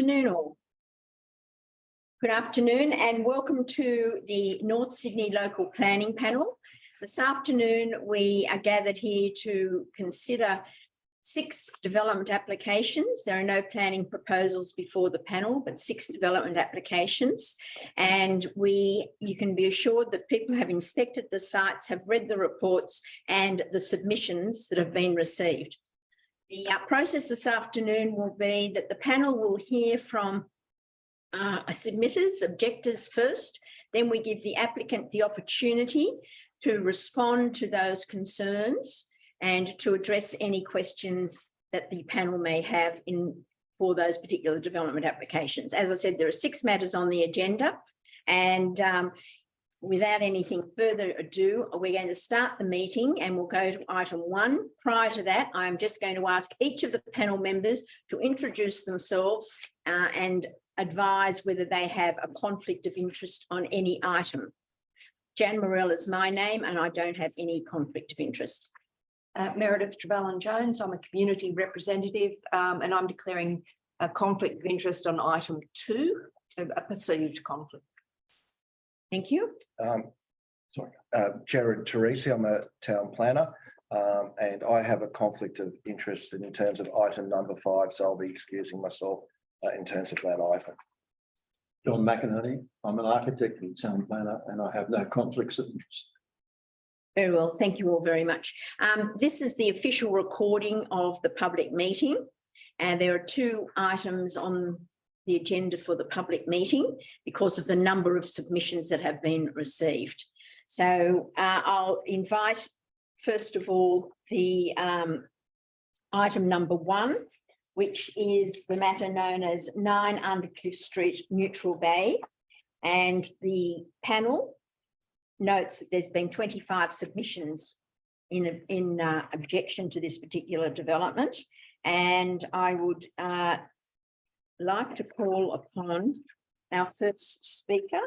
afternoon all. Good afternoon and welcome to the North Sydney Local Planning Panel. This afternoon we are gathered here to consider 6 development applications. There are no planning proposals before the panel, but 6 development applications. And you can be assured that people have inspected the sites, have read the reports and the submissions that have been received. The process this afternoon will be that the panel will hear from submitters, objectors first, then we give the applicant the opportunity to respond to those concerns and to address any questions that the panel may have for those particular development applications. As I said, there are 6 matters on the agenda, and without anything further ado, we're going to start the meeting and we'll go to item 1. Prior to that, I'm just going to ask each of the panel members to introduce themselves and advise whether they have a conflict of interest on any item. Jan Morell is my name and I don't have any conflict of interest. Meredith Trevelyan-Jones, I'm a community representative and I'm declaring a conflict of interest on item 2, a perceived conflict. Thank you. Jared Teresi, I'm a town planner and I have a conflict of interest in terms of item number 5, so I'll be excusing myself in terms of that item. John McInerney, I'm an architect and town planner and I have no conflicts of interest. Very well, thank you all very much. This is the official recording of the public meeting, and there are 2 items on the agenda for the public meeting because of the number of submissions that have been received. So I'll invite, first of all, the item number 1, which is the matter known as 9 Undercliff Street, Neutral Bay, and the panel notes that there's been 25 submissions in objection to this particular development, and I would like to call upon our first speaker.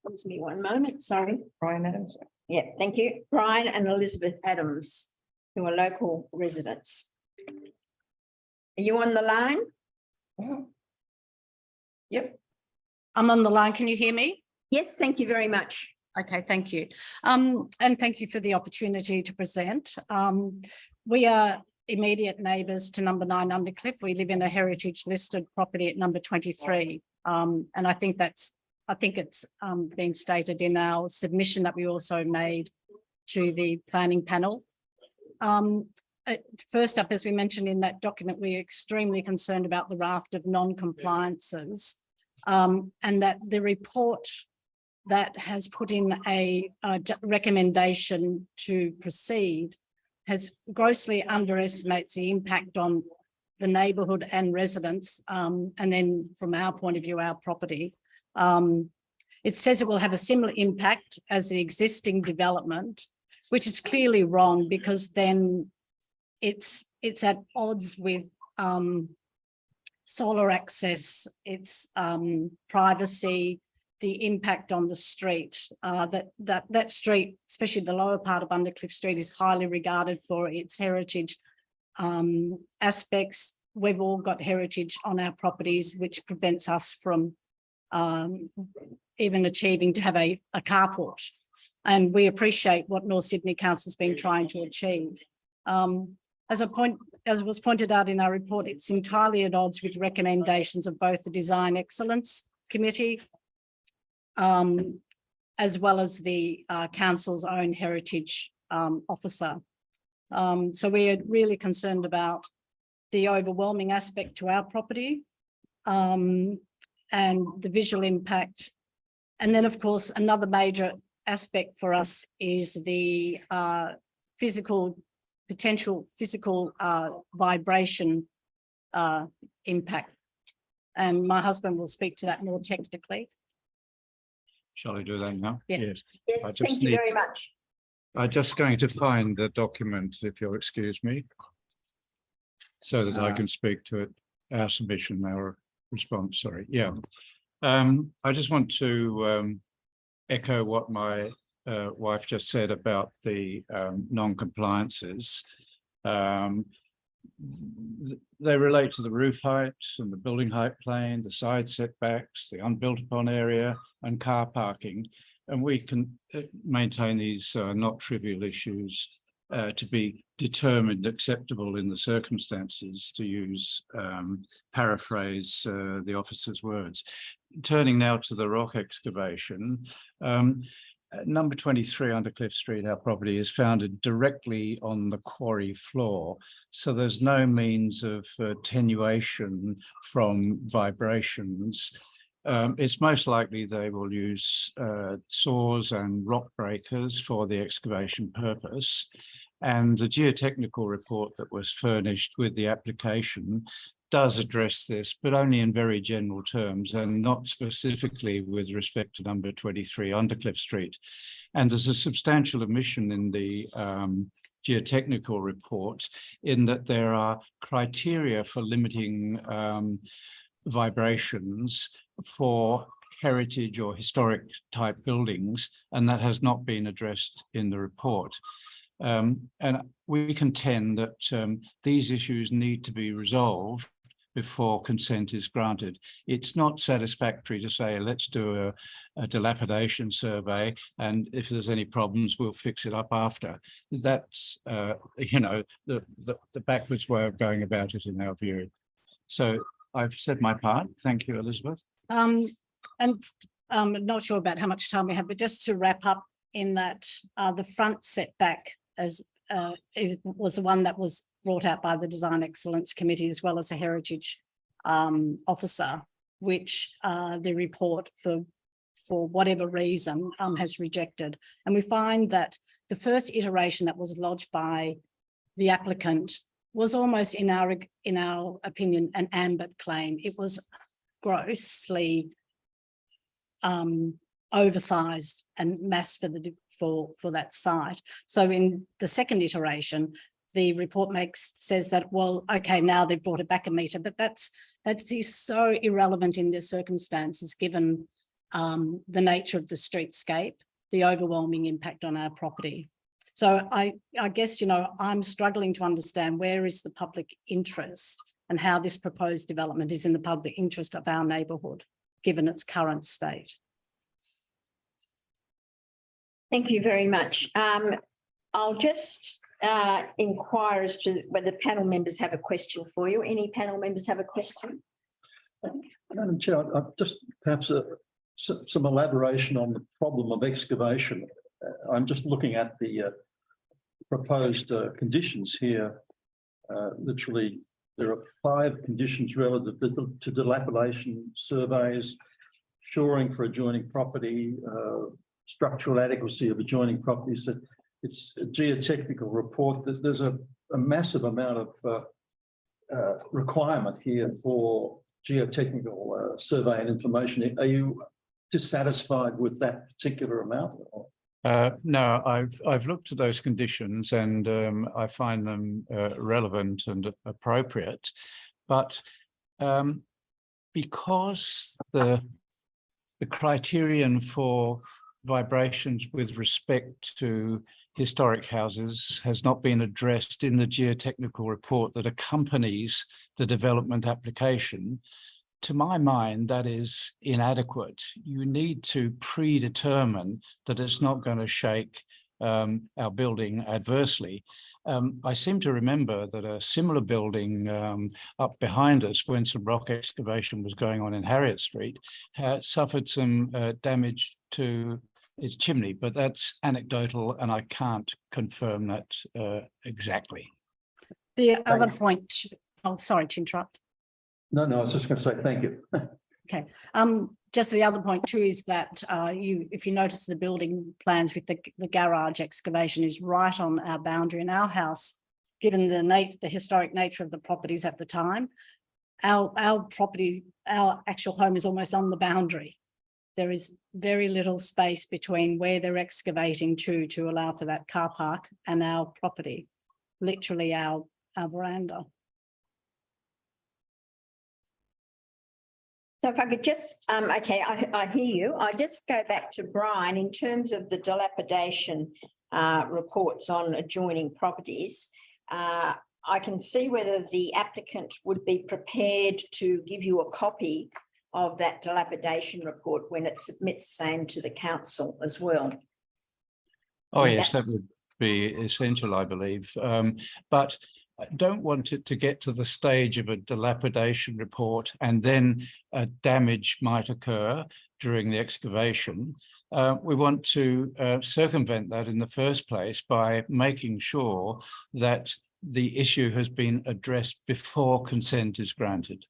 Excuse me one moment, sorry. Brian Adams. Yeah, thank you. Brian and Elizabeth Adams, who are local residents. Are you on the line? Yep. I'm on the line. Can you hear me? Yes, thank you very much. Okay, thank you. And thank you for the opportunity to present. We are immediate neighbours to number 9 Undercliff. We live in a heritage listed property at number 23. And I think it's been stated in our submission that we also made to the planning panel. First up, as we mentioned in that document, we're extremely concerned about the raft of non-compliances and that the report that has put in a recommendation to proceed has grossly underestimates the impact on the neighbourhood and residents, and then from our point of view, our property. It says it will have a similar impact as the existing development, which is clearly wrong because then it's at odds with solar access, its privacy, the impact on the street. That street, especially the lower part of Undercliff Street, is highly regarded for its heritage aspects. We've all got heritage on our properties, which prevents us from even achieving to have a carport. And we appreciate what North Sydney Council's been trying to achieve. As was pointed out in our report, it's entirely at odds with recommendations of both the Design Excellence Committee as well as the council's own heritage officer. So we are really concerned about the overwhelming aspect to our property and the visual impact. And then, of course, another major aspect for us is the potential physical vibration impact. And my husband will speak to that more technically. Shall I do that now? Yeah. Yes. Yes, thank you very much. I'm just going to find the document, if you'll excuse me, so that I can speak to it. Our submission, our response, sorry. Yeah. I just want to echo what my wife just said about the non-compliances. they relate to the roof heights and the building height plane, the side setbacks, the unbuilt upon area and car parking. And we can maintain these not trivial issues to be determined acceptable in the circumstances, to use paraphrase the officer's words. Turning now to the rock excavation, number 23 Undercliff Street, our property is founded directly on the quarry floor. So there's no means of attenuation from vibrations. It's most likely they will use saws and rock breakers for the excavation purpose. And the geotechnical report that was furnished with the application does address this, but only in very general terms and not specifically with respect to number 23 Undercliff Street. And there's a substantial omission in the geotechnical report in that there are criteria for limiting vibrations for heritage or historic type buildings, and that has not been addressed in the report. And we contend that these issues need to be resolved before consent is granted. It's not satisfactory to say, let's do a dilapidation survey, and if there's any problems, we'll fix it up after. That's, you know, the backwards way of going about it in our view. So I've said my part. Thank you, Elizabeth. And I'm not sure about how much time we have, but just to wrap up in that the front setback was the one that was brought out by the Design Excellence Committee as well as a heritage officer, which the report for whatever reason has rejected. And we find that the first iteration that was lodged by the applicant was almost, in our opinion, an ambit claim. It was grossly oversized and massed for that site. So in the second iteration, the report says that, well, okay, now they've brought it back a metre, but that is so irrelevant in the circumstances, given the nature of the streetscape, the overwhelming impact on our property. So I guess, you know, I'm struggling to understand where is the public interest and how this proposed development is in the public interest of our neighbourhood, given its current state. Thank you very much. I'll just inquire as to whether panel members have a question for you. Any panel members have a question? Madam Chair, just perhaps some elaboration on the problem of excavation. I'm just looking at the proposed conditions here. Literally, there are 5 conditions relative to dilapidation surveys, shoring for adjoining property, structural adequacy of adjoining properties. It's a geotechnical report that there's a massive amount of requirement here for geotechnical survey and information. Are you dissatisfied with that particular amount? No, I've looked at those conditions and I find them relevant and appropriate, but because the criterion for vibrations with respect to historic houses has not been addressed in the geotechnical report that accompanies the development application, to my mind, that is inadequate. You need to predetermine that it's not going to shake our building adversely. I seem to remember that a similar building up behind us, when some rock excavation was going on in Harriet Street, suffered some damage to its chimney, but that's anecdotal and I can't confirm that exactly. The other point, oh, sorry to interrupt. No, I was just going to say thank you. Okay. Just the other point too is that if you notice the building plans with the garage excavation is right on our boundary, and our house, given the historic nature of the properties at the time, our property, our actual home is almost on the boundary. There is very little space between where they're excavating to allow for that car park and our property, literally our veranda. So if I could just, okay, I hear you. I just go back to Brian in terms of the dilapidation reports on adjoining properties. I can see whether the applicant would be prepared to give you a copy of that dilapidation report when it submits same to the council as well. Oh, yes, that would be essential, I believe. But I don't want it to get to the stage of a dilapidation report and then a damage might occur during the excavation. We want to circumvent that in the first place by making sure that the issue has been addressed before consent is granted.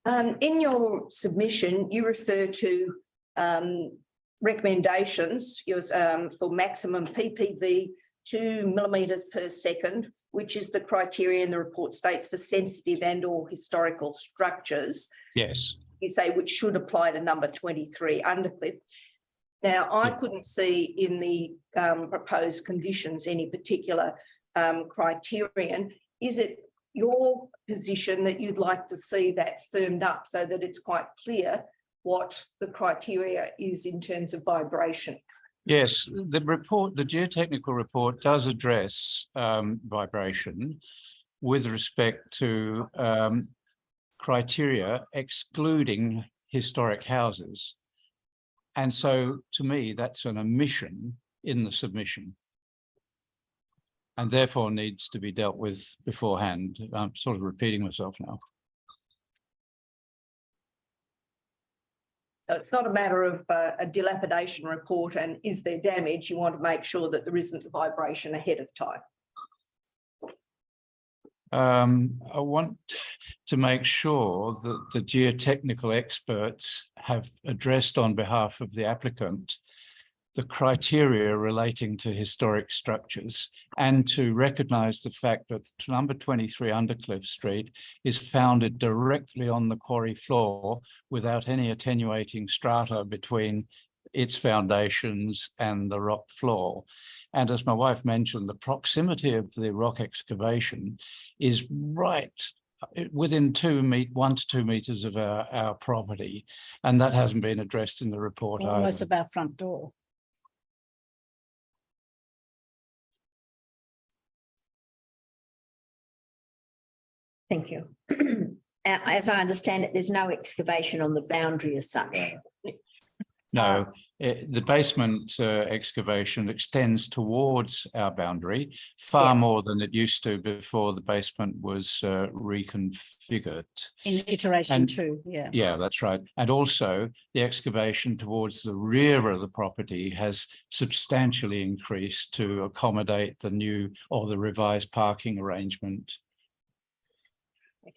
In your submission, you refer to recommendations for maximum PPV 2 millimeters per second, which is the criteria in the report states for sensitive and or historical structures. Yes. You say which should apply to number 23 Undercliff. Now, I couldn't see in the proposed conditions any particular criterion. Is it your position that you'd like to see that firmed up so that it's quite clear what the criteria is in terms of vibration? Yes, the report, the geotechnical report does address vibration with respect to criteria excluding historic houses. And so to me, that's an omission in the submission and therefore needs to be dealt with beforehand. I'm sort of repeating myself now. So it's not a matter of a dilapidation report and is there damage? You want to make sure that there isn't vibration ahead of time. I want to make sure that the geotechnical experts have addressed on behalf of the applicant the criteria relating to historic structures and to recognise the fact that number 23 Undercliff Street is founded directly on the quarry floor without any attenuating strata between its foundations and the rock floor. And as my wife mentioned, the proximity of the rock excavation is right within 1 to 2 meters of our property. And that hasn't been addressed in the report either. Almost of our front door. Thank you. As I understand it, there's no excavation on the boundary as such. No, the basement excavation extends towards our boundary far more than it used to before the basement was reconfigured. In iteration 2, yeah. Yeah, that's right. And also the excavation towards the rear of the property has substantially increased to accommodate the new or the revised parking arrangement.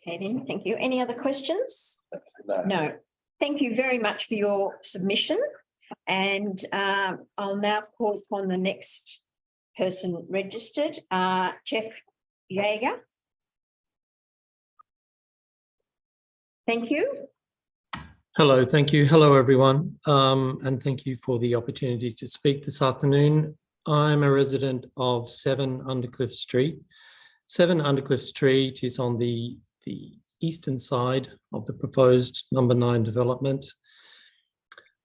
Okay, then, thank you. Any other questions? No. No. Thank you very much for your submission. And I'll now call upon the next person registered, Jeff Yeager. Thank you. Hello, thank you. Hello, everyone. And thank you for the opportunity to speak this afternoon. I'm a resident of 7 Undercliff Street. 7 Undercliff Street is on the eastern side of the proposed number 9 development.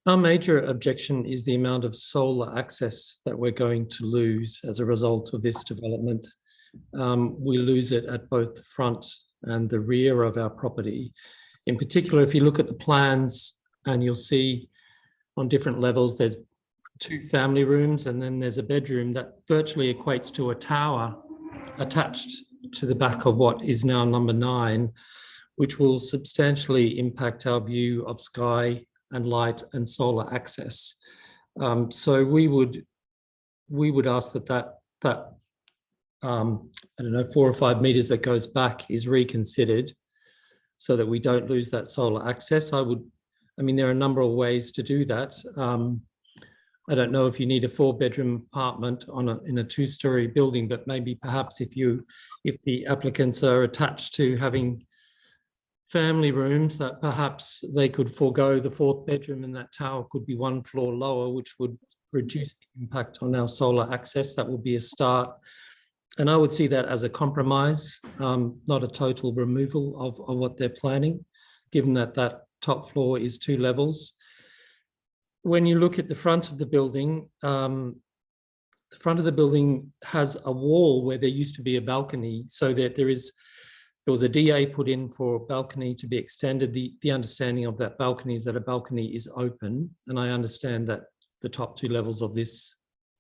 Our major objection is the amount of solar access that we're going to lose as a result of this development. We lose it at both the front and the rear of our property. In particular, if you look at the plans and you'll see on different levels, there's 2 family rooms and then there's a bedroom that virtually equates to a tower attached to the back of what is now number 9, which will substantially impact our view of sky and light and solar access. So we would ask that I don't know, 4 or 5 meters that goes back is reconsidered so that we don't lose that solar access. I mean, there are a number of ways to do that. I don't know if you need a 4-bedroom apartment in a 2-story building, but maybe perhaps if the applicants are attached to having family rooms, that perhaps they could forego the 4th bedroom and that tower could be 1 floor lower, which would reduce the impact on our solar access. That would be a start. And I would see that as a compromise, not a total removal of what they're planning, given that that top floor is 2 levels. When you look at the front of the building, the front of the building has a wall where there used to be a balcony, so that there was a DA put in for a balcony to be extended. The understanding of that balcony is that a balcony is open, and I understand that the top 2 levels of this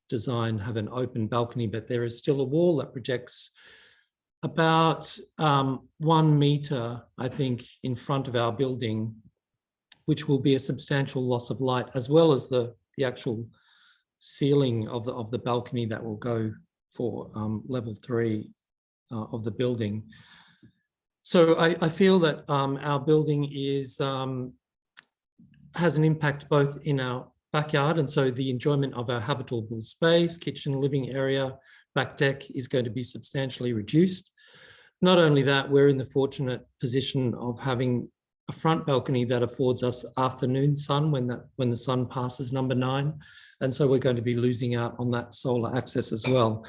design have an open balcony, but there is still a wall that projects about 1 meter, I think, in front of our building, which will be a substantial loss of light, as well as the actual ceiling of the balcony that will go for level 3 of the building. So I feel that our building has an impact both in our backyard, and so the enjoyment of our habitable space, kitchen, living area, back deck is going to be substantially reduced. Not only that, we're in the fortunate position of having a front balcony that affords us afternoon sun when the sun passes number 9, and so we're going to be losing out on that solar access as well.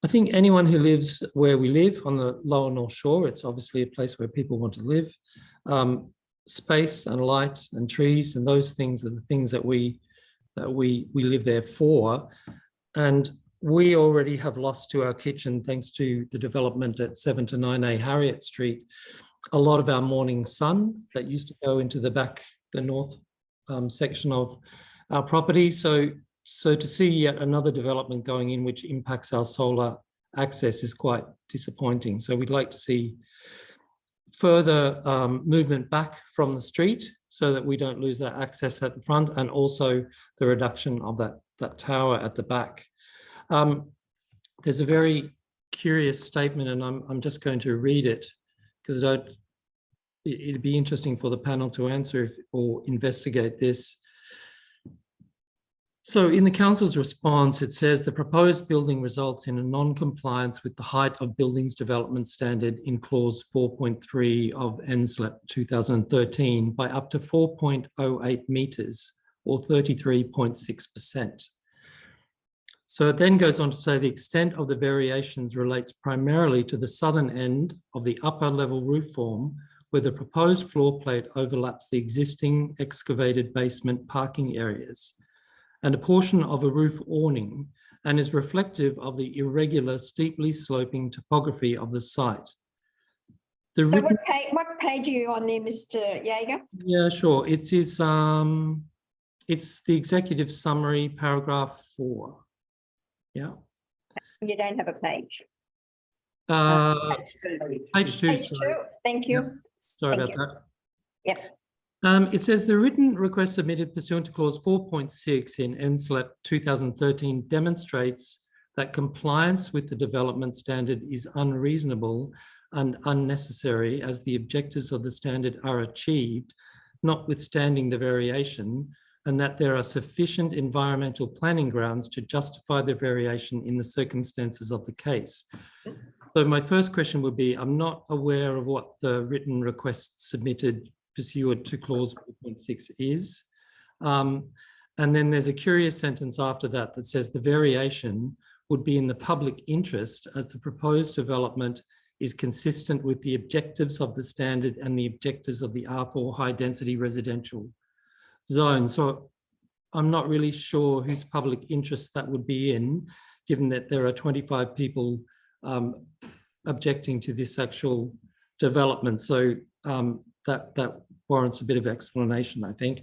I think anyone who lives where we live on the Lower North Shore, it's obviously a place where people want to live. Space and light and trees and those things are the things that we live there for. And we already have lost to our kitchen, thanks to the development at 7 to 9A Harriet Street, a lot of our morning sun that used to go into the north section of our property. So to see yet another development going in which impacts our solar access is quite disappointing. So we'd like to see further movement back from the street so that we don't lose that access at the front, and also the reduction of that tower at the back. There's a very curious statement, and I'm just going to read it because it'd be interesting for the panel to answer or investigate this. So in the council's response, it says the proposed building results in a non-compliance with the height of buildings development standard in clause 4.3 of NSLPP 2013 by up to 4.08 meters or 33.6%. So it then goes on to say the extent of the variations relates primarily to the southern end of the upper level roof form, where the proposed floor plate overlaps the existing excavated basement parking areas and a portion of a roof awning, and is reflective of the irregular, steeply sloping topography of the site. So what page are you on there, Mr. Jaeger? Yeah, sure. It is, it's the executive summary, paragraph 4. Yeah. You don't have a page. Page 2. Page Sorry. 2, thank you. Yep. Sorry about that. Yep. It says the written request submitted pursuant to clause 4.6 in NSLPP 2013 demonstrates that compliance with the development standard is unreasonable and unnecessary as the objectives of the standard are achieved, notwithstanding the variation, and that there are sufficient environmental planning grounds to justify the variation in the circumstances of the case. So my first question would be, I'm not aware of what the written request submitted pursuant to clause 4.6 is. And then there's a curious sentence after that that says the variation would be in the public interest as the proposed development is consistent with the objectives of the standard and the objectives of the R4 high density residential zone. So I'm not really sure whose public interest that would be in, given that there are 25 people objecting to this actual development. So that warrants a bit of explanation, I think.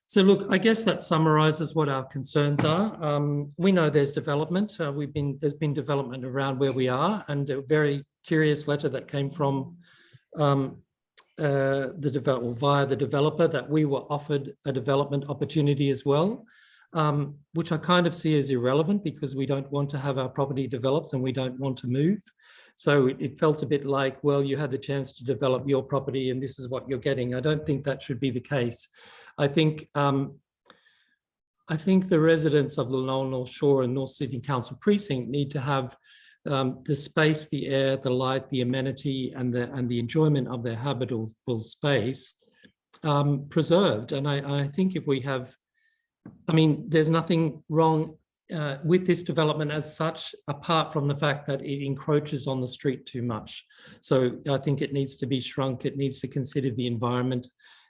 So look, I guess that summarizes what our concerns are. We know there's development. There's been development around where we are, and a very curious letter that came from via the developer that we were offered a development opportunity as well, which I kind of see as irrelevant because we don't want to have our property developed and we don't want to move. So it felt a bit like, well, you had the chance to develop your property and this is what you're getting. I don't think that should be the case. I think the residents of the Lower North Shore and North Sydney Council Precinct need to have the space, the air, the light, the amenity, and the enjoyment of their habitable space preserved. And I think if we have, I mean, there's nothing wrong with this development as such, apart from the fact that it encroaches on the street too much. So I think it needs to be shrunk. It needs to consider the environment,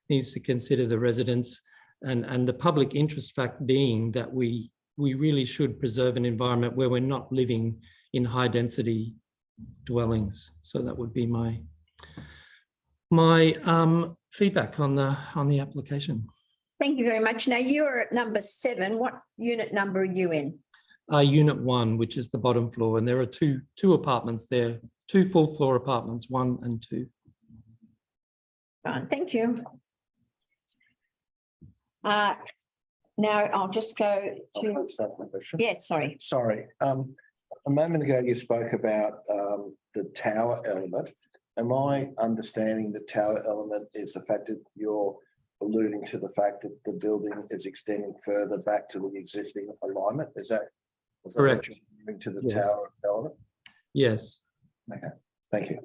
needs to consider the residents, and the public interest fact being that we we really should preserve an environment where we're not living in high density dwellings. So that would be my feedback on the application. Thank you very much. Now you're at number 7. What unit number are you in? Unit 1, which is the bottom floor, and there are two apartments there, 2 full floor apartments, 1 and 2. Right, thank you. Now I'll just go to, yes, sorry. Sorry. A moment ago, you spoke about the tower element. Am I understanding the tower element is the fact that you're alluding to the fact that the building is extending further back to the existing alignment? Is that Correct? To the Yes. tower element? Yes. Okay, thank you.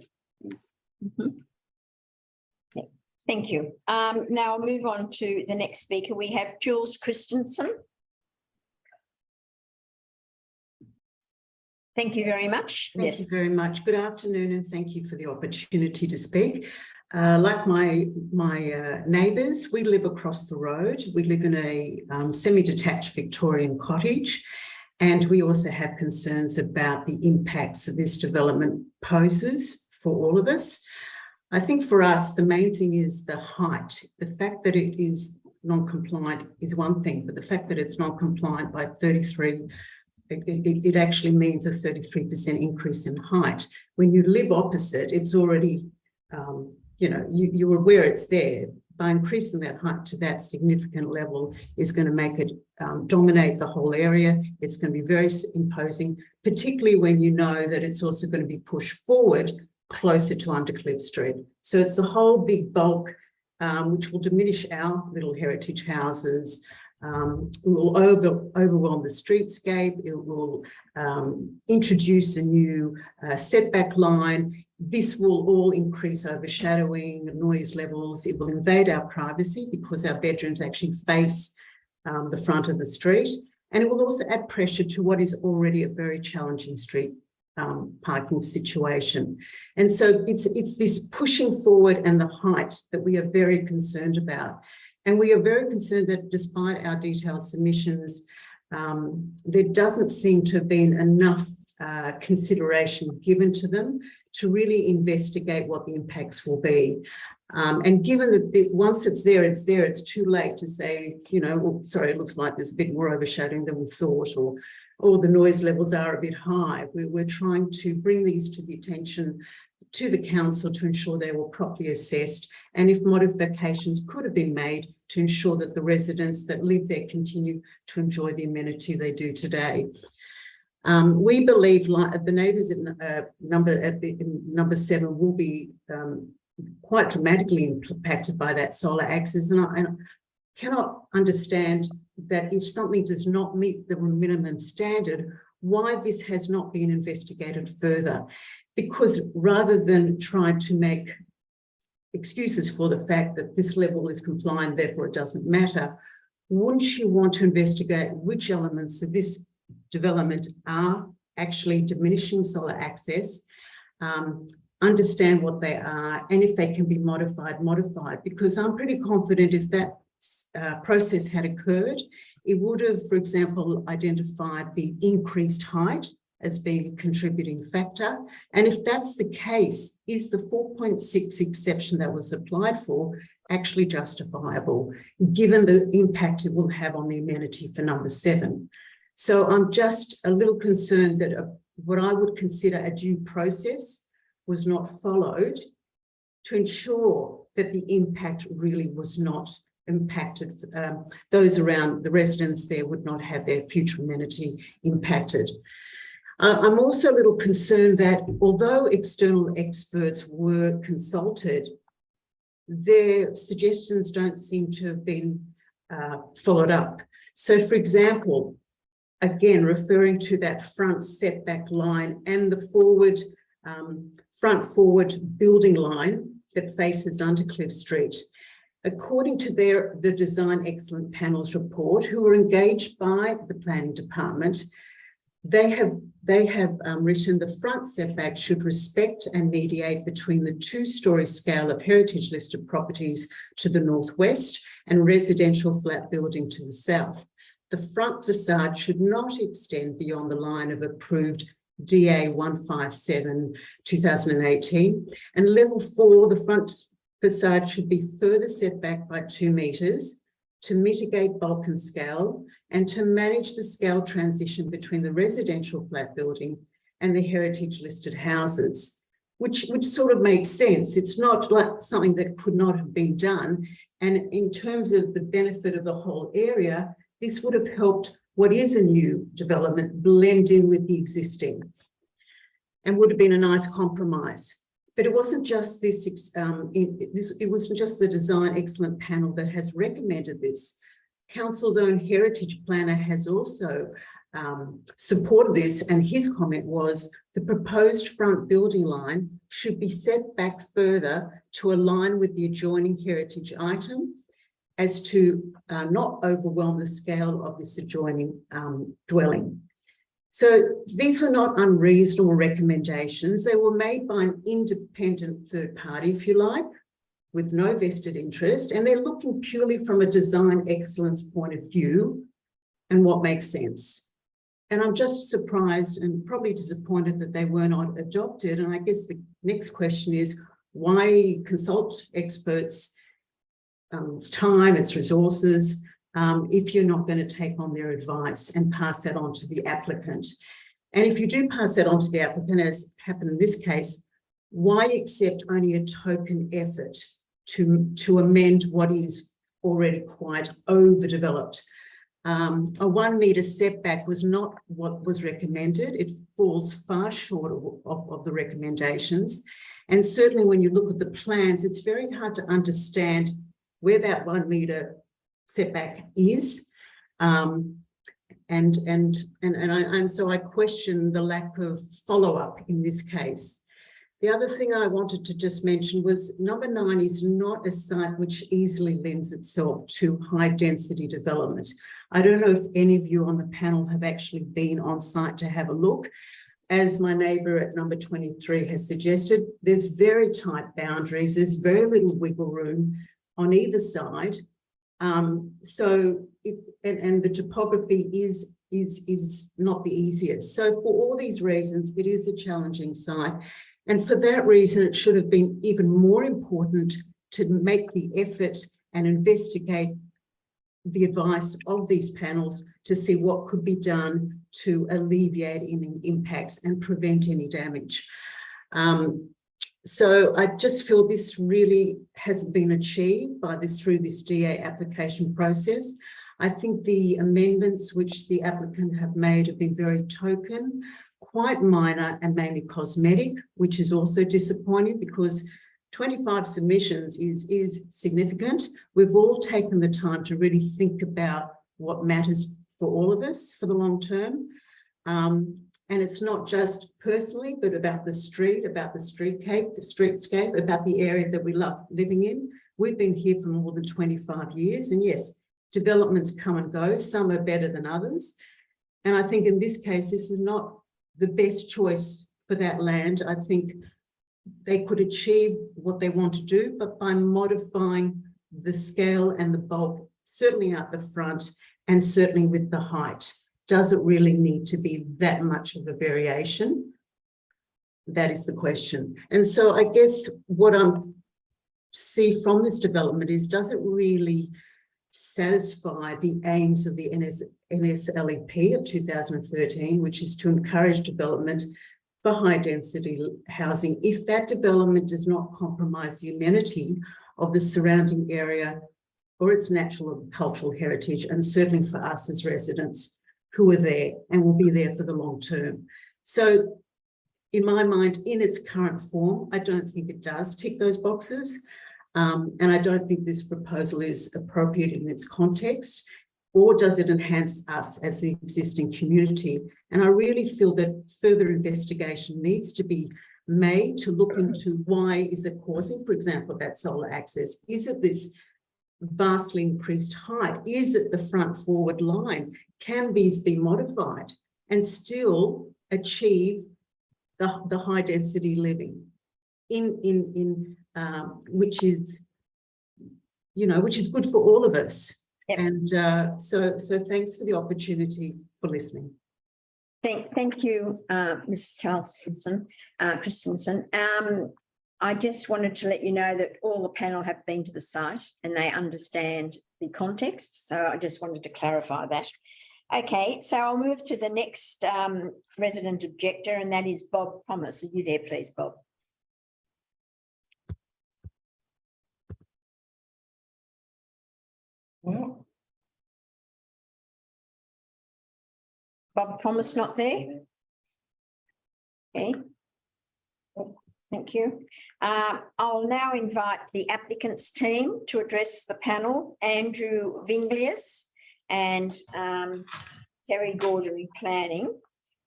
Thank you. Now I'll move on to the next speaker. We have Jules Christensen. Thank you very much. Thank you very much. Good afternoon, and thank you for the opportunity to speak. Like my neighbours, we live across the road. We live in a semi-detached Victorian cottage, and we also have concerns about the impacts that this development poses for all of us. I think for us, the main thing is the height. The fact that it is non-compliant is one thing, but the fact that it's non-compliant by 33, it actually means a 33% increase in height. When you live opposite, it's already, you're aware it's there. By increasing that height to that significant level is going to make it dominate the whole area. It's going to be very imposing, particularly when you know that it's also going to be pushed forward closer to Undercliff Street. So it's the whole big bulk, which will diminish our little heritage houses. It will overwhelm the streetscape. It will introduce a new setback line. This will all increase overshadowing, noise levels. It will invade our privacy because our bedrooms actually face the front of the street. And it will also add pressure to what is already a very challenging street parking situation. And so it's this pushing forward and the height that we are very concerned about. And we are very concerned that despite our detailed submissions, there doesn't seem to have been enough consideration given to them to really investigate what the impacts will be. And given that once it's there, it's too late to say, well, sorry, it looks like there's a bit more overshadowing than we thought, or the noise levels are a bit high. We're trying to bring these to the attention to the council to ensure they were properly assessed, and if modifications could have been made to ensure that the residents that live there continue to enjoy the amenity they do today. We believe like the neighbours at number 7 will be quite dramatically impacted by that solar access, and I cannot understand that if something does not meet the minimum standard, why this has not been investigated further. Because rather than try to make excuses for the fact that this level is compliant, therefore it doesn't matter, wouldn't you want to investigate which elements of this development are actually diminishing solar access, understand what they are, and if they can be modified. Because I'm pretty confident if that process had occurred, it would have, for example, identified the increased height as being a contributing factor. And if that's the case, is the 4.6 exception that was applied for actually justifiable, given the impact it will have on the amenity for number 7? So I'm just a little concerned that what I would consider a due process was not followed to ensure that the impact really was not impacted. Those around the residents there would not have their future amenity impacted. I'm also a little concerned that although external experts were consulted, their suggestions don't seem to have been followed up. So, for example, again, referring to that front setback line and the front forward building line that faces Undercliff Street. According to the Design Excellence Panel's report, who were engaged by the Planning Department, they have written the front setback should respect and mediate between the 2-storey scale of heritage listed properties to the northwest and residential flat building to the south. the front facade should not extend beyond the line of approved DA 157 2018. And level 4, the front facade should be further set back by 2 metres to mitigate bulk and scale and to manage the scale transition between the residential flat building and the heritage listed houses, which sort of makes sense. It's not like something that could not have been done. And in terms of the benefit of the whole area, this would have helped what is a new development blend in with the existing and would have been a nice compromise. But it wasn't just this, it wasn't just the Design Excellent panel that has recommended this. Council's own heritage planner has also supported this, and his comment was the proposed front building line should be set back further to align with the adjoining heritage item as to not overwhelm the scale of this adjoining dwelling. So these were not unreasonable recommendations. They were made by an independent third party, if you like, with no vested interest, and they're looking purely from a design excellence point of view and what makes sense. And I'm just surprised and probably disappointed that they were not adopted. And I guess the next question is, why consult experts, it's time, it's resources, if you're not going to take on their advice and pass that on to the applicant. And if you do pass that on to the applicant, as happened in this case, why accept only a token effort to amend what is already quite overdeveloped? A 1 metre setback was not what was recommended. It falls far short of the recommendations. And certainly when you look at the plans, it's very hard to understand where that 1 metre setback is. And so I question the lack of follow-up in this case. The other thing I wanted to just mention was number 9 is not a site which easily lends itself to high density development. I don't know if any of you on the panel have actually been on site to have a look. As my neighbour at number 23 has suggested, there's very tight boundaries, there's very little wiggle room on either side. And the topography is not the easiest. So for all these reasons, it is a challenging site. And for that reason, it should have been even more important to make the effort and investigate the advice of these panels to see what could be done to alleviate any impacts and prevent any damage. So I just feel this really hasn't been achieved through this DA application process. I think the amendments which the applicant have made have been very token, quite minor and mainly cosmetic, which is also disappointing because 25 submissions is significant. We've all taken the time to really think about what matters for all of us for the long term. And it's not just personally, but about the street, about the streetscape, about the area that we love living in. We've been here for more than 25 years. And yes, developments come and go. Some are better than others. And I think in this case, this is not the best choice for that land. I think they could achieve what they want to do, but by modifying the scale and the bulk, certainly out the front and certainly with the height. Does it really need to be that much of a variation? That is the question. And so I guess what I see from this development is, does it really satisfy the aims of the NSLPP of 2013, which is to encourage development for high density housing if that development does not compromise the amenity of the surrounding area or its natural and cultural heritage, and certainly for us as residents who are there and will be there for the long term. So in my mind, in its current form, I don't think it does tick those boxes. And I don't think this proposal is appropriate in its context, or does it enhance us as the existing community? And I really feel that further investigation needs to be made to look into why is it causing, for example, that solar access? Is it this vastly increased height? Is it the front forward line? Can these be modified and still achieve the high density living which is, which is good for all of us? Yep. And so thanks for the opportunity for listening. Thank you, Ms. Christensen. I just wanted to let you know that all the panel have been to the site and they understand the context. So I just wanted to clarify that. Okay, so I'll move to the next resident objector, and that is Bob Thomas. Are you there, please, Bob? Well, Bob Thomas not there? Okay. Thank you. I'll now invite the applicant's team to address the panel, Andrew Vinglius and Kerry Gordon Planning.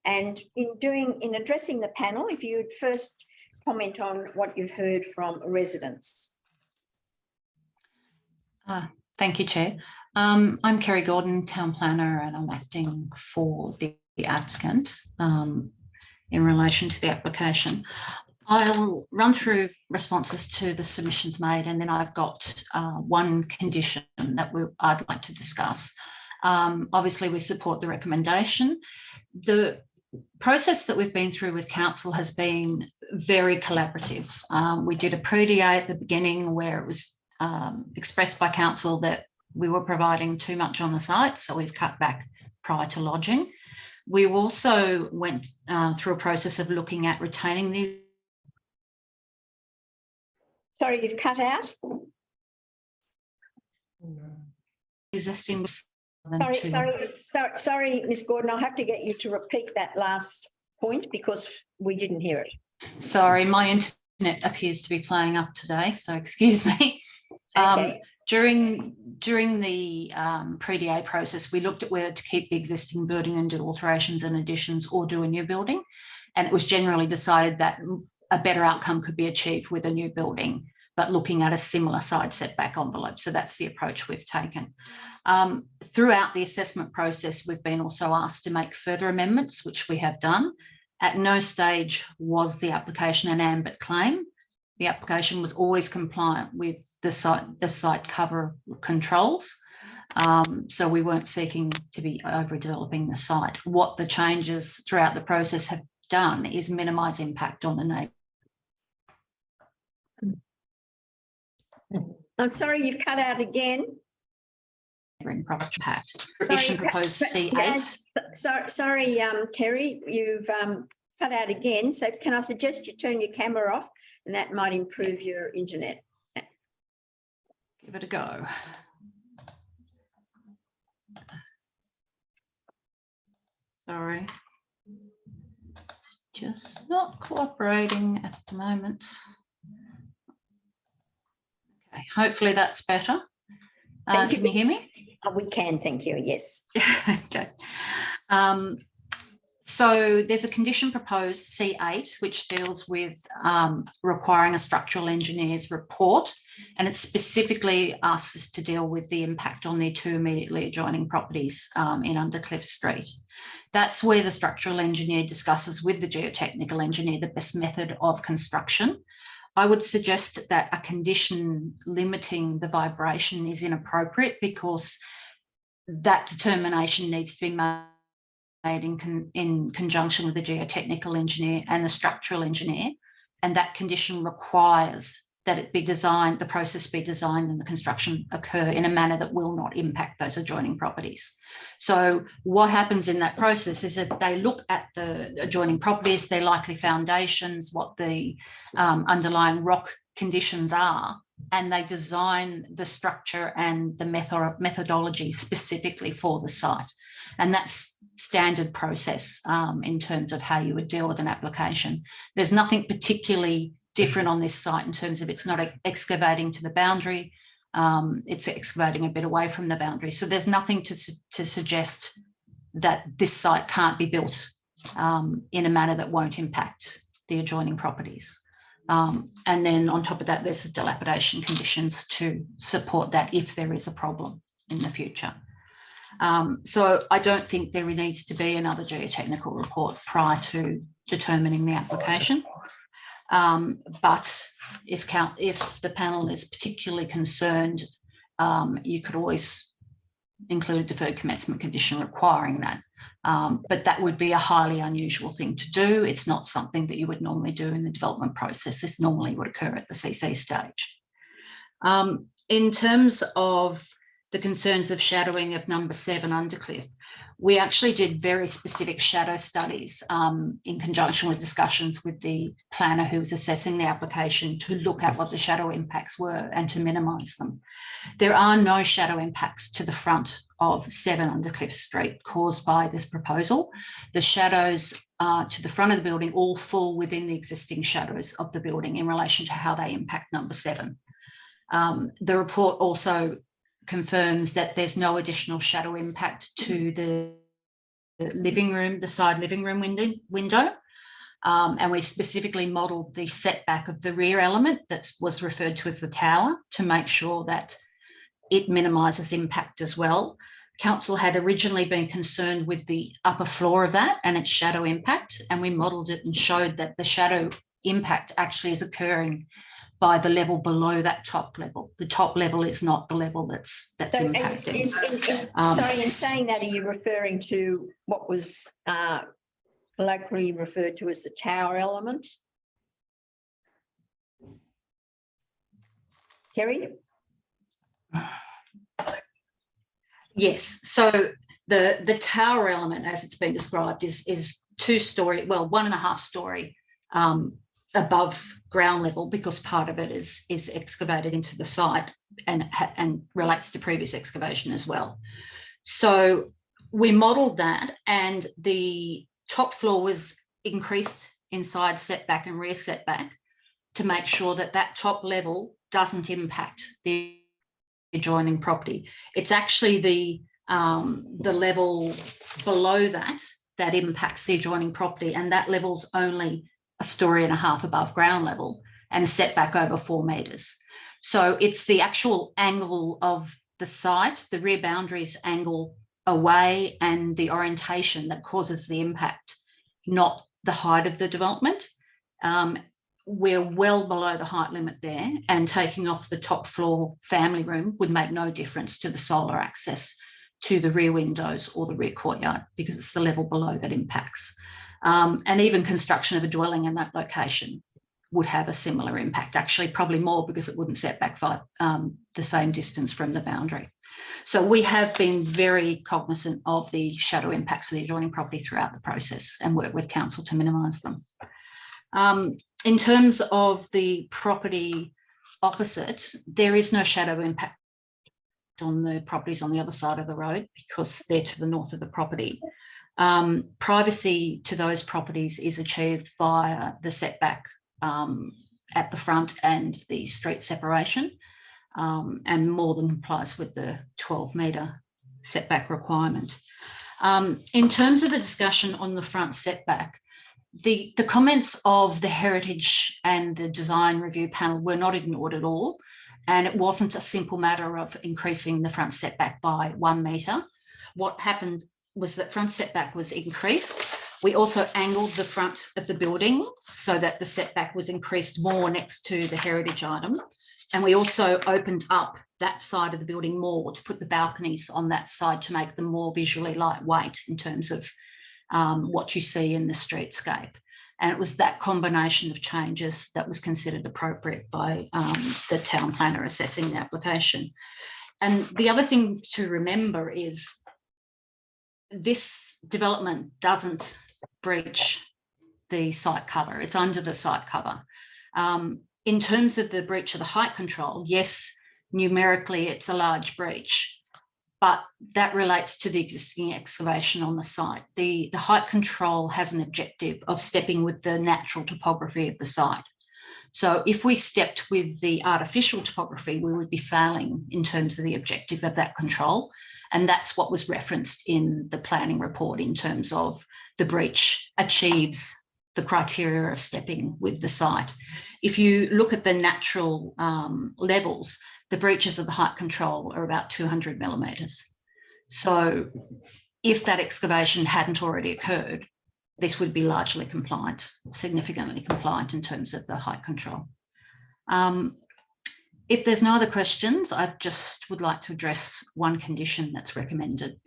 And in addressing the panel, if you would first comment on what you've heard from residents. Thank you, Chair. I'm Kerry Gordon, Town Planner, and I'm acting for the applicant in relation to the application. I'll run through responses to the submissions made, and then I've got one condition that I'd like to discuss. Obviously, we support the recommendation. The process that we've been through with council has been very collaborative. We did a pre-DA at the beginning where it was expressed by council that we were providing too much on the site, so we've cut back prior to lodging. We also went through a process of looking at retaining these. Sorry, you've cut out. Existing. Sorry, Ms. Gordon, I'll have to get you to repeat that last point because we didn't hear it. Sorry, my internet appears to be playing up today, so excuse me. Okay. During the pre-DA process, we looked at whether to keep the existing building and do alterations and additions or do a new building. And it was generally decided that a better outcome could be achieved with a new building, but looking at a similar side setback envelope. So that's the approach we've taken. Throughout the assessment process, we've been also asked to make further amendments, which we have done. At no stage was the application an ambit claim. The application was always compliant with the site cover controls. So we weren't seeking to be overdeveloping the site. What the changes throughout the process have done is minimise impact on the neighbour. I'm sorry, you've cut out again. Property impact. Provision proposed C8. Sorry, Kerry, you've cut out again. So can I suggest you turn your camera off, and that might improve your internet. Give it a go. Sorry. It's just not cooperating at the moment. Okay, hopefully that's better. Can you hear me? We can, thank you, yes. Okay. So there's a condition proposed, C8, which deals with requiring a structural engineer's report, and it specifically asks us to deal with the impact on the two immediately adjoining properties in Undercliff Street. That's where the structural engineer discusses with the geotechnical engineer the best method of construction. I would suggest that a condition limiting the vibration is inappropriate because that determination needs to be made in conjunction with the geotechnical engineer and the structural engineer, and that condition requires that it be designed, the process be designed and the construction occur in a manner that will not impact those adjoining properties. So what happens in that process is that they look at the adjoining properties, their likely foundations, what the underlying rock conditions are, and they design the structure and the methodology specifically for the site. And that's standard process in terms of how you would deal with an application. There's nothing particularly different on this site in terms of it's not excavating to the boundary, it's excavating a bit away from the boundary. So there's nothing to suggest that this site can't be built in a manner that won't impact the adjoining properties. And then on top of that, there's the dilapidation conditions to support that if there is a problem in the future. So I don't think there needs to be another geotechnical report prior to determining the application. But if the panel is particularly concerned, you could always include a deferred commencement condition requiring that. But that would be a highly unusual thing to do. It's not something that you would normally do in the development process. This normally would occur at the CC stage. In terms of the concerns of shadowing of number 7 Undercliff, we actually did very specific shadow studies in conjunction with discussions with the planner who was assessing the application to look at what the shadow impacts were and to minimise them. There are no shadow impacts to the front of 7 Undercliff Street caused by this proposal. The shadows to the front of the building all fall within the existing shadows of the building in relation to how they impact number 7. The report also confirms that there's no additional shadow impact to the living room, the side living room window. And we've specifically modelled the setback of the rear element that was referred to as the tower to make sure that it minimises impact as well. Council had originally been concerned with the upper floor of that and its shadow impact, and we modelled it and showed that the shadow impact actually is occurring by the level below that top level. The top level is not the level that's impacted. Sorry, in saying that, are you referring to what was colloquially referred to as the tower element? Kerry? Yes, so the tower element, as it's been described, is 2-storey, well, 1.5 storey above ground level, because part of it is excavated into the site and relates to previous excavation as well. So we modelled that, and the top floor was increased inside setback and rear setback to make sure that that top level doesn't impact the adjoining property. It's actually the level below that impacts the adjoining property, and that level's only 1.5 stories above ground level and a setback over 4 metres. So it's the actual angle of the site, the rear boundaries angle away, and the orientation that causes the impact, not the height of the development. We're well below the height limit there, and taking off the top floor family room would make no difference to the solar access to the rear windows or the rear courtyard, because it's the level below that impacts. And even construction of a dwelling in that location would have a similar impact, actually probably more, because it wouldn't set back the same distance from the boundary. So we have been very cognizant of the shadow impacts of the adjoining property throughout the process and work with council to minimise them. In terms of the property opposite, there is no shadow impact on the properties on the other side of the road because they're to the north of the property. Privacy to those properties is achieved via the setback at the front and the street separation, and more than complies with the 12-metre setback requirement. In terms of the discussion on the front setback, the comments of the Heritage and the Design Review Panel were not ignored at all, and it wasn't a simple matter of increasing the front setback by 1 metre. What happened was that front setback was increased. We also angled the front of the building so that the setback was increased more next to the heritage item. And we also opened up that side of the building more to put the balconies on that side to make them more visually lightweight in terms of what you see in the streetscape. And it was that combination of changes that was considered appropriate by the town planner assessing the application. And the other thing to remember is this development doesn't breach the site cover. It's under the site cover. In terms of the breach of the height control, yes, numerically it's a large breach, but that relates to the existing excavation on the site. The height control has an objective of stepping with the natural topography of the site. So if we stepped with the artificial topography, we would be failing in terms of the objective of that control. And that's what was referenced in the planning report in terms of the breach achieves the criteria of stepping with the site. If you look at the natural levels, the breaches of the height control are about 200 millimetres. So if that excavation hadn't already occurred, this would be largely compliant, significantly compliant in terms of the height control. If there's no other questions, I just would like to address one condition that's recommended.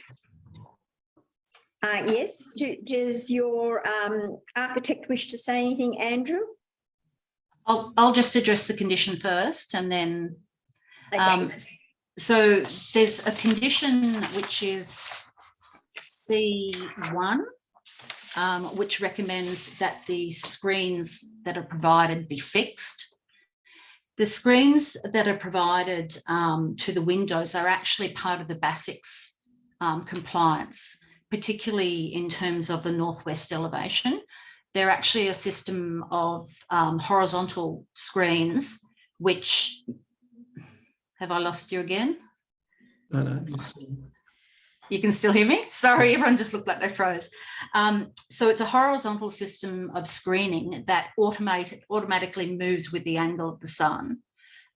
Yes, does your architect wish to say anything, Andrew? I'll just address the condition first and then, Okay. so there's a condition which is C1, which recommends that the screens that are provided be fixed. The screens that are provided to the windows are actually part of the BASIC's compliance, particularly in terms of the northwest elevation. They're actually a system of horizontal screens, which, have I lost you again? No. You can still hear me? Sorry, everyone just looked like they froze. So it's a horizontal system of screening that automatically moves with the angle of the sun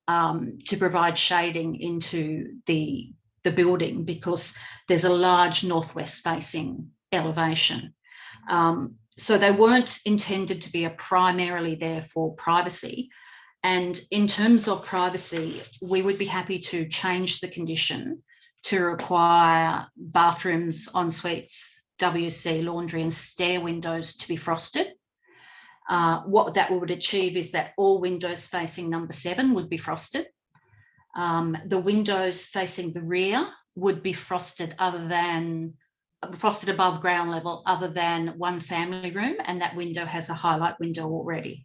to provide shading into the building, because there's a large northwest facing elevation. So they weren't intended to be primarily there for privacy. And in terms of privacy, we would be happy to change the condition to require bathrooms, en-suites, WC, laundry and stair windows to be frosted. What that would achieve is that all windows facing number 7 would be frosted. The windows facing the rear would be frosted above ground level, other than one family room, and that window has a highlight window already.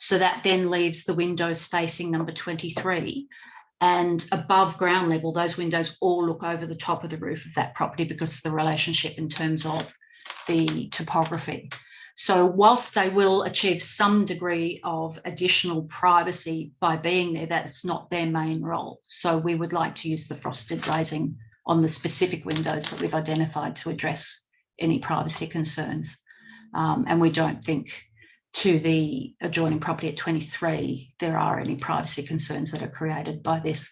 So that then leaves the windows facing number 23, and above ground level, those windows all look over the top of the roof of that property because of the relationship in terms of the topography. So whilst they will achieve some degree of additional privacy by being there, that's not their main role. So we would like to use the frosted glazing on the specific windows that we've identified to address any privacy concerns. And we don't think to the adjoining property at 23, there are any privacy concerns that are created by this.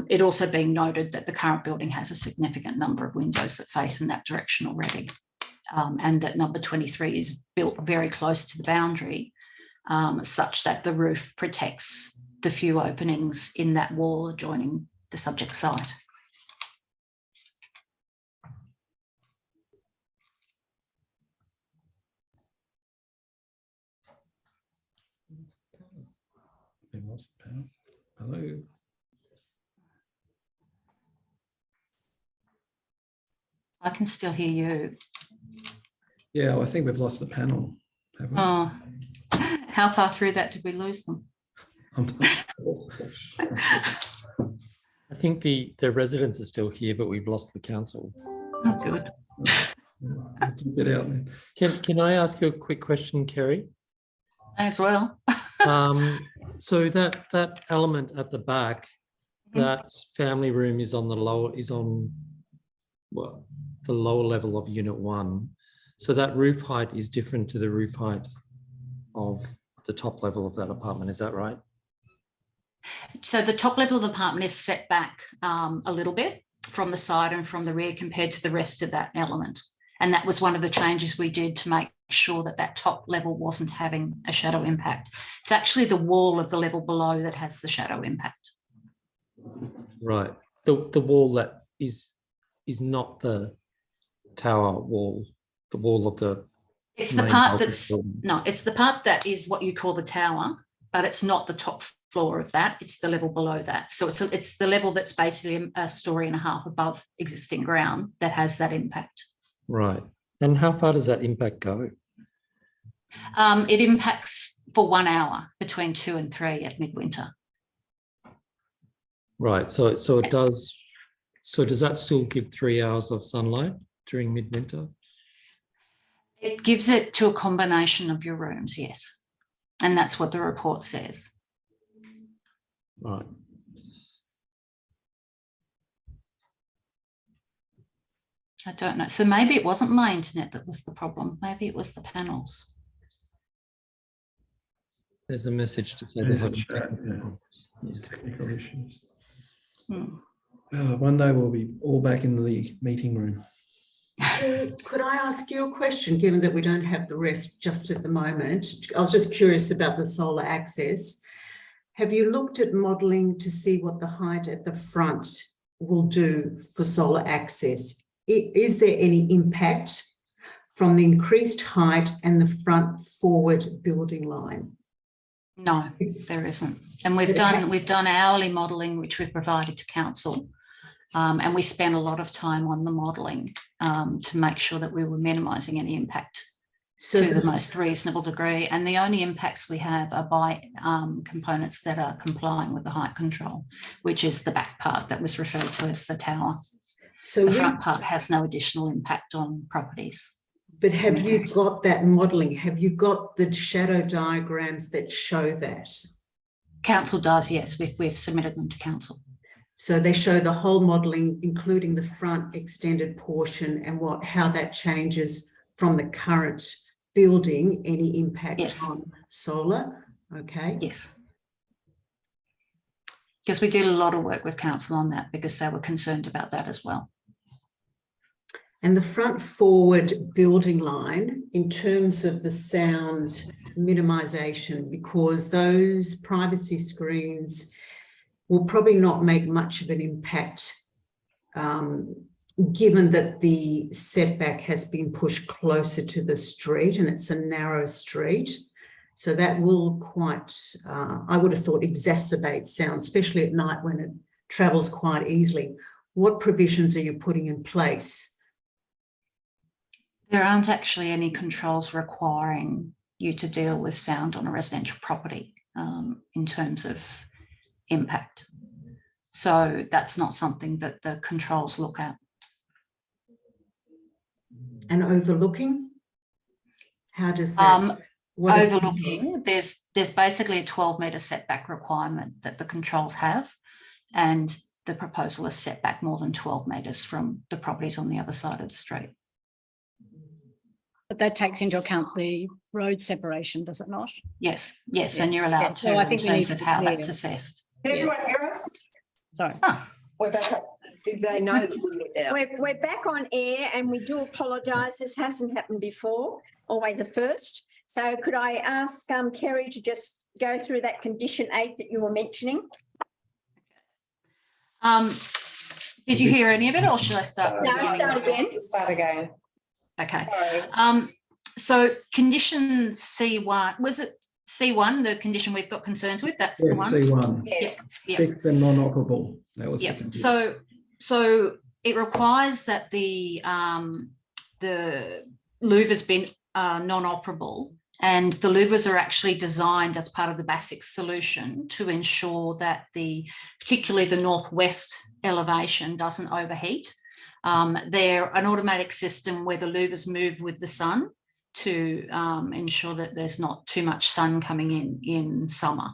It also being noted that the current building has a significant number of windows that face in that direction already. And that number 23 is built very close to the boundary, such that the roof protects the few openings in that wall adjoining the subject site. Hello. I can still hear you. Yeah, well, I think we've lost the panel, haven't we? Oh, how far through that did we lose them? I'm not sure. I think the residents are still here, but we've lost the council. Oh, good. Get out, man. Can I ask you a quick question, Kerry? As well. So that element at the back, that family room is on the lower the lower level of unit 1. So that roof height is different to the roof height of the top level of that apartment. Is that right? So the top level of the apartment is set back a little bit from the side and from the rear compared to the rest of that element. And that was one of the changes we did to make sure that that top level wasn't having a shadow impact. It's actually the wall of the level below that has the shadow impact. Right. The wall that is not the tower wall, the wall of the... It's the part that's... No, it's the part that is what you call the tower, but it's not the top floor of that. It's the level below that. So it's the level that's basically a story and a half above existing ground that has that impact. Right. And how far does that impact go? It impacts for 1 hour between 2 and 3 at midwinter. Right. So it does. So does that still give 3 hours of sunlight during midwinter? It gives it to a combination of your rooms, yes. And that's what the report says. Right. I don't know. So maybe it wasn't my internet that was the problem. Maybe it was the panels. There's a message to say There's there's a chat, yeah. Technical issues. Hmm. One day we'll be all back in the meeting room. Could I ask you a question, given that we don't have the rest just at the moment? I was just curious about the solar access. have you looked at modelling to see what the height at the front will do for solar access? Is there any impact from the increased height and the front forward building line? No, there isn't. And we've done hourly modelling, which we've provided to council. And we spent a lot of time on the modelling to make sure that we were minimising any impact to the most reasonable degree. And the only impacts we have are by components that are complying with the height control, which is the back part that was referred to as the tower. So the front part has no additional impact on properties. But have you got that modelling? Have you got the shadow diagrams that show that? Council does, yes. We've submitted them to council. So they show the whole modelling, including the front extended portion and how that changes from the current building, any impact on solar? Okay. Yes. Because we did a lot of work with council on that because they were concerned about that as well. And the front forward building line, in terms of the sound minimisation, because those privacy screens will probably not make much of an impact, given that the setback has been pushed closer to the street and it's a narrow street. So that will quite, I would have thought, exacerbate sound, especially at night when it travels quite easily. What provisions are you putting in place? There aren't actually any controls requiring you to deal with sound on a residential property in terms of impact. So that's not something that the controls look at. And overlooking? How does that? Overlooking, there's basically a 12-metre setback requirement that the controls have, and the proposal is set back more than 12 metres from the properties on the other side of the street. But that takes into account the road separation, does it not? Yes, yes, and you're allowed to So I think in terms of how that's assessed. Can everyone hear us? Sorry. We're back up. Did they know that We're back on air and we do apologise. This hasn't happened before, always a first. So could I ask Kerry to just go through that condition 8 that you were mentioning? Did you hear any of it or should I start? No, start again. Start again. Okay. Sorry. So condition C1, was it C1, the condition we've got concerns with? That's the one? C1. Yes. Yeah. Fixed and non-operable. That was the Yep. condition. So it requires that the louvers be non-operable, and the louvers are actually designed as part of the BASIC solution to ensure that particularly the northwest elevation doesn't overheat. They're an automatic system where the louvers move with the sun to ensure that there's not too much sun coming in summer.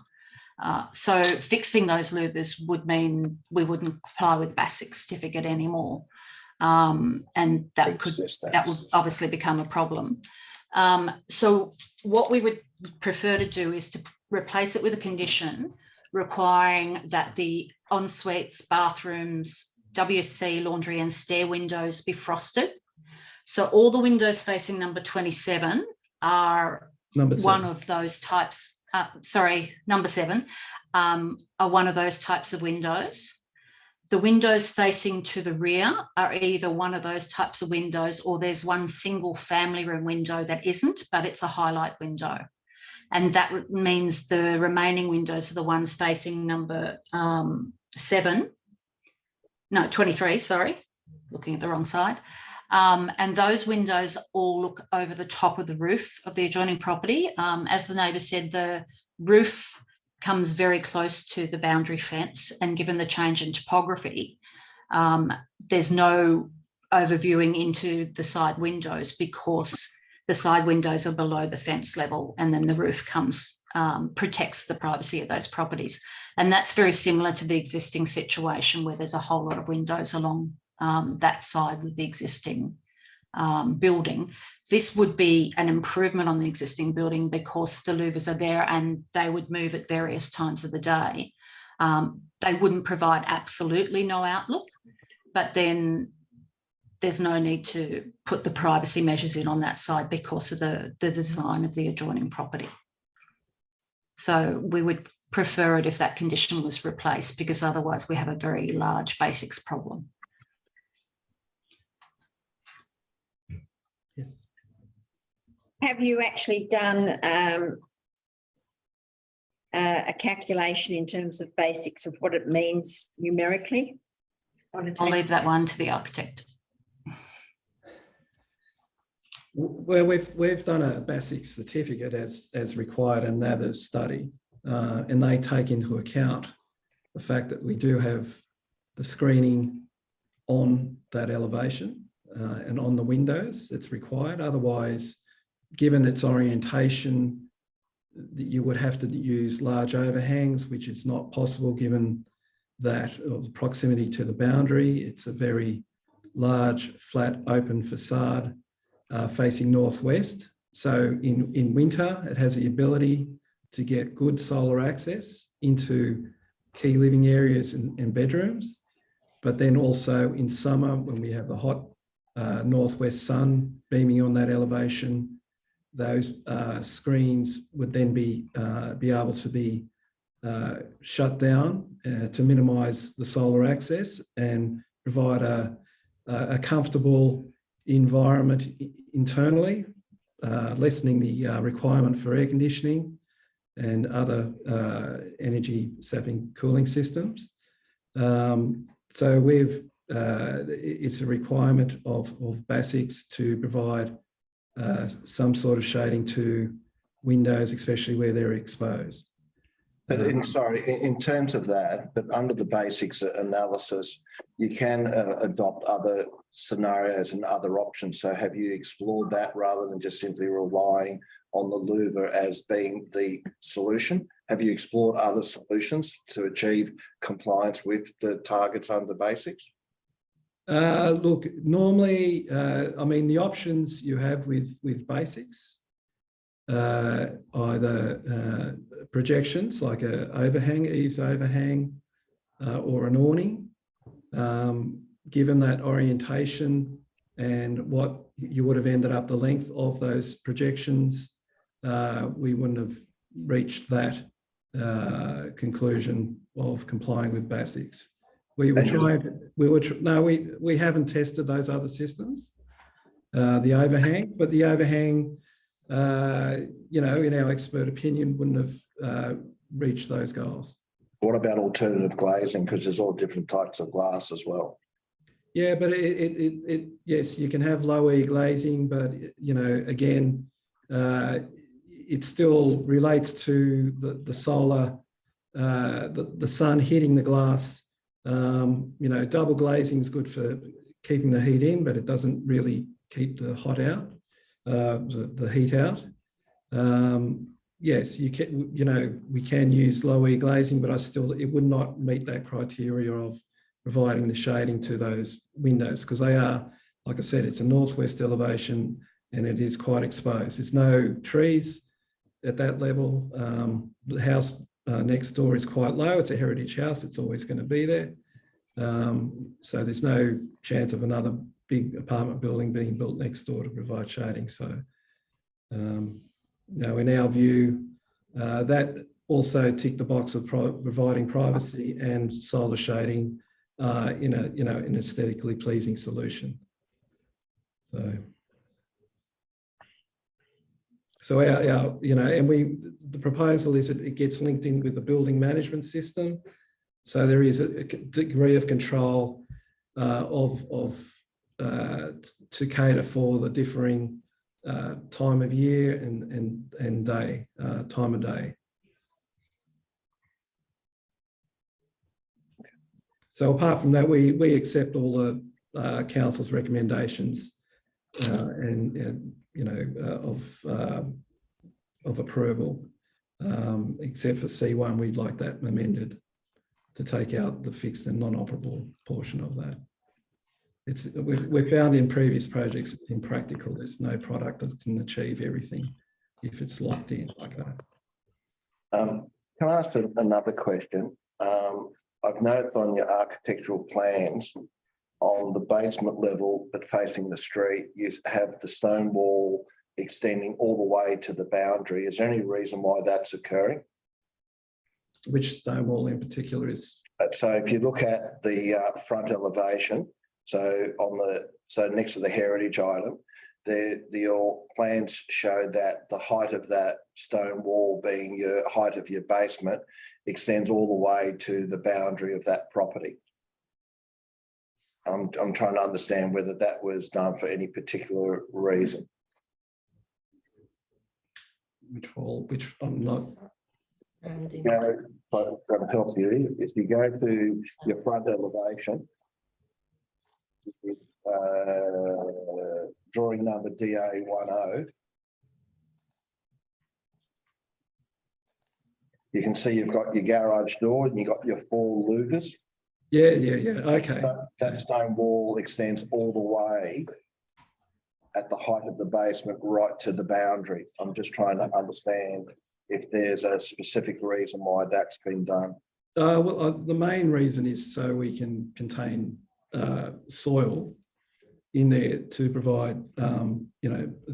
So fixing those louvers would mean we wouldn't comply with the BASIC certificate anymore. And that would obviously become a problem. So what we would prefer to do is to replace it with a condition requiring that the en-suites, bathrooms, WC, laundry and stair windows be frosted. So all the windows facing number 27 are one of those types. Number 7 are one of those types of windows. The windows facing to the rear are either one of those types of windows or there's one single family room window that isn't, but it's a highlight window. And that means the remaining windows are the ones facing number 23, sorry, looking at the wrong side. And those windows all look over the top of the roof of the adjoining property. As the neighbour said, the roof comes very close to the boundary fence, and given the change in topography, there's no overviewing into the side windows because the side windows are below the fence level, and then the roof protects the privacy of those properties. And that's very similar to the existing situation where there's a whole lot of windows along that side with the existing building. This would be an improvement on the existing building because the louvers are there and they would move at various times of the day. They wouldn't provide absolutely no outlook, but then there's no need to put the privacy measures in on that side because of the design of the adjoining property. So we would prefer it if that condition was replaced, because otherwise we have a very large basics problem. Yes. Have you actually done a calculation in terms of basics of what it means numerically? I'll leave that one to the architect. Well, we've done a basic certificate as required in NABERS study, and they take into account the fact that we do have the screening on that elevation and on the windows. It's required. Otherwise, given its orientation, you would have to use large overhangs, which is not possible given that of the proximity to the boundary. It's a very large, flat, open facade facing northwest. So in winter, it has the ability to get good solar access into key living areas and bedrooms. But then also in summer, when we have the hot northwest sun beaming on that elevation, those screens would then be able to be shut down to minimise the solar access and provide a comfortable environment internally, lessening the requirement for air conditioning and other energy sapping cooling systems. So it's a requirement of BASICs to provide some sort of shading to windows, especially where they're exposed. But in terms of that, but under the basics analysis, you can adopt other scenarios and other options. So have you explored that rather than just simply relying on the louver as being the solution? Have you explored other solutions to achieve compliance with the targets under basics? Look, normally, I mean, the options you have with basics, either projections like a overhang, eaves overhang, or an awning. Given that orientation and what you would have ended up the length of those projections, we wouldn't have reached that conclusion of complying with basics. We haven't tested those other systems, the overhang, but the overhang, in our expert opinion, wouldn't have reached those goals. What about alternative glazing? Because there's all different types of glass as well. Yeah, but yes, you can have low E glazing, but again, it still relates to the solar, the sun hitting the glass. Double glazing is good for keeping the heat in, but it doesn't really keep the hot out, the heat out. Yes, you can. We can use low E glazing, but it would not meet that criteria of providing the shading to those windows, because they are, like I said, it's a northwest elevation and it is quite exposed. There's no trees at that level. The house next door is quite low. It's a heritage house. It's always going to be there. So there's no chance of another big apartment building being built next door to provide shading. So, in our view, that also ticked the box of providing privacy and solar shading in an aesthetically pleasing solution. So our the proposal is that it gets linked in with the building management system. So there is a degree of control to cater for the differing time of year and day, time of day. So apart from that, we accept all the council's recommendations of approval, except for C1, we'd like that amended to take out the fixed and non-operable portion of that. We've found in previous projects it's impractical. There's no product that can achieve everything if it's locked in like that. Can I ask another question? I've noticed on your architectural plans on the basement level, but facing the street, you have the stone wall extending all the way to the boundary. Is there any reason why that's occurring? which stone wall in particular is? So if you look at the front elevation, so next to the heritage item, your plans show that the height of that stone wall, being your height of your basement, extends all the way to the boundary of that property. I'm trying to understand whether that was done for any particular reason. Which wall? Which I'm not. You know, I'm going to help you. If you go to your front elevation, drawing number DA10, you can see you've got your garage door and you've got your 4 louvers. Yeah. Okay. That stone wall extends all the way at the height of the basement right to the boundary. I'm just trying to understand if there's a specific reason why that's been done. The main reason is so we can contain soil in there to provide,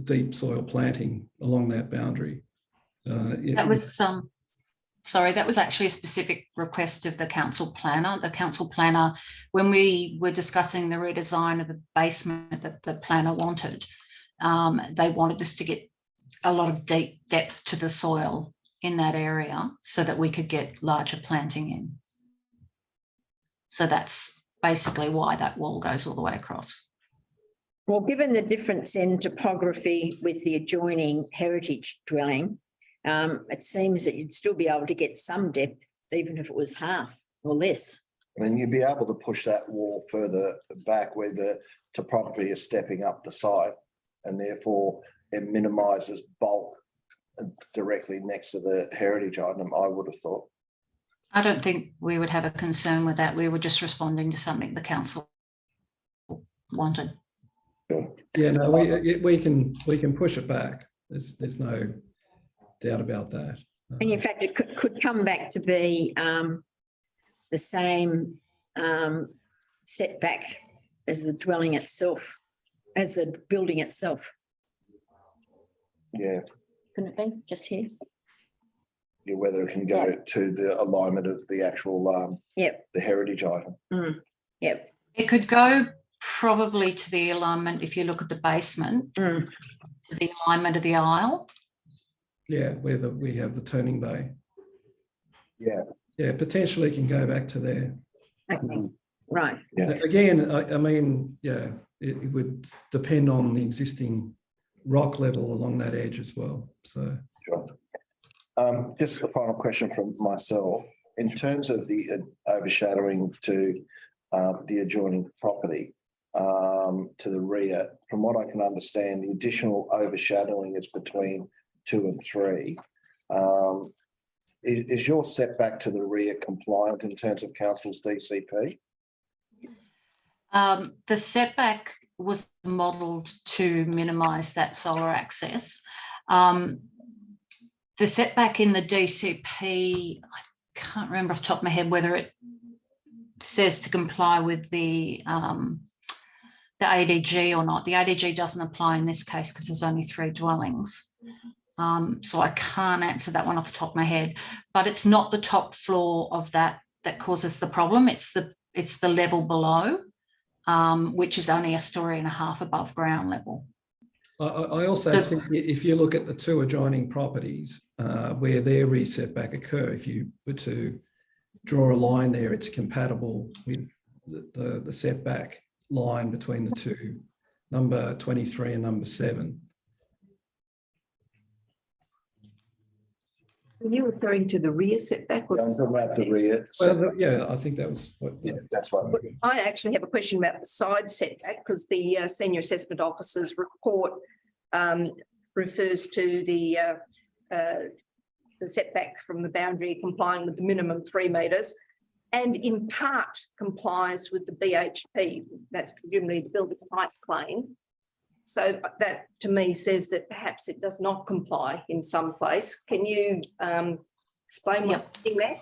deep soil planting along that boundary. That was sorry, that was actually a specific request of the council planner. The council planner, when we were discussing the redesign of the basement that the planner wanted, they wanted us to get a lot of deep depth to the soil in that area so that we could get larger planting in. So that's basically why that wall goes all the way across. Well, given the difference in topography with the adjoining heritage dwelling, it seems that you'd still be able to get some depth, even if it was half or less. I mean, you'd be able to push that wall further back where the topography is stepping up the side, and therefore it minimises bulk directly next to the heritage item, I would have thought. I don't think we would have a concern with that. We were just responding to something the council wanted. Yeah, no, we can push it back. There's no doubt about that. And in fact, it could come back to be the same setback as the dwelling itself, as the building itself. Yeah. Couldn't it be just here? Yeah, whether it can go to the alignment of the actual the heritage item. Yep. It could go probably to the alignment, if you look at the basement, to the alignment of the aisle. Yeah, where we have the turning bay. Yeah. Yeah, potentially can go back to there. Okay. Right. Yeah. Again, I mean, yeah, it would depend on the existing rock level along that edge as well. So Sure. Just a final question from myself. In terms of the overshadowing to the adjoining property to the rear, from what I can understand, the additional overshadowing is between 2 and 3. Is your setback to the rear compliant in terms of council's DCP? The setback was modelled to minimise that solar access. The setback in the DCP, I can't remember off the top of my head whether it says to comply with the ADG or not. The ADG doesn't apply in this case because there's only 3 dwellings. So I can't answer that one off the top of my head, but it's not the top floor of that causes the problem. It's the level below, which is only 1.5 stories above ground level. I also think if you look at the 2 adjoining properties where their rear setback occur, if you were to draw a line there, it's compatible with the setback line between the 2, number 23 and number 7. Are you referring to the rear setback? Or About the rear. Well, yeah, I think that was what. Yeah, that's what. I actually have a question about the side setback because the senior assessment officer's report refers to the setback from the boundary complying with the minimum 3 metres and in part complies with the BHP. That's presumably the building heights claim. So that to me says that perhaps it does not comply in some place. Can you explain what's in there?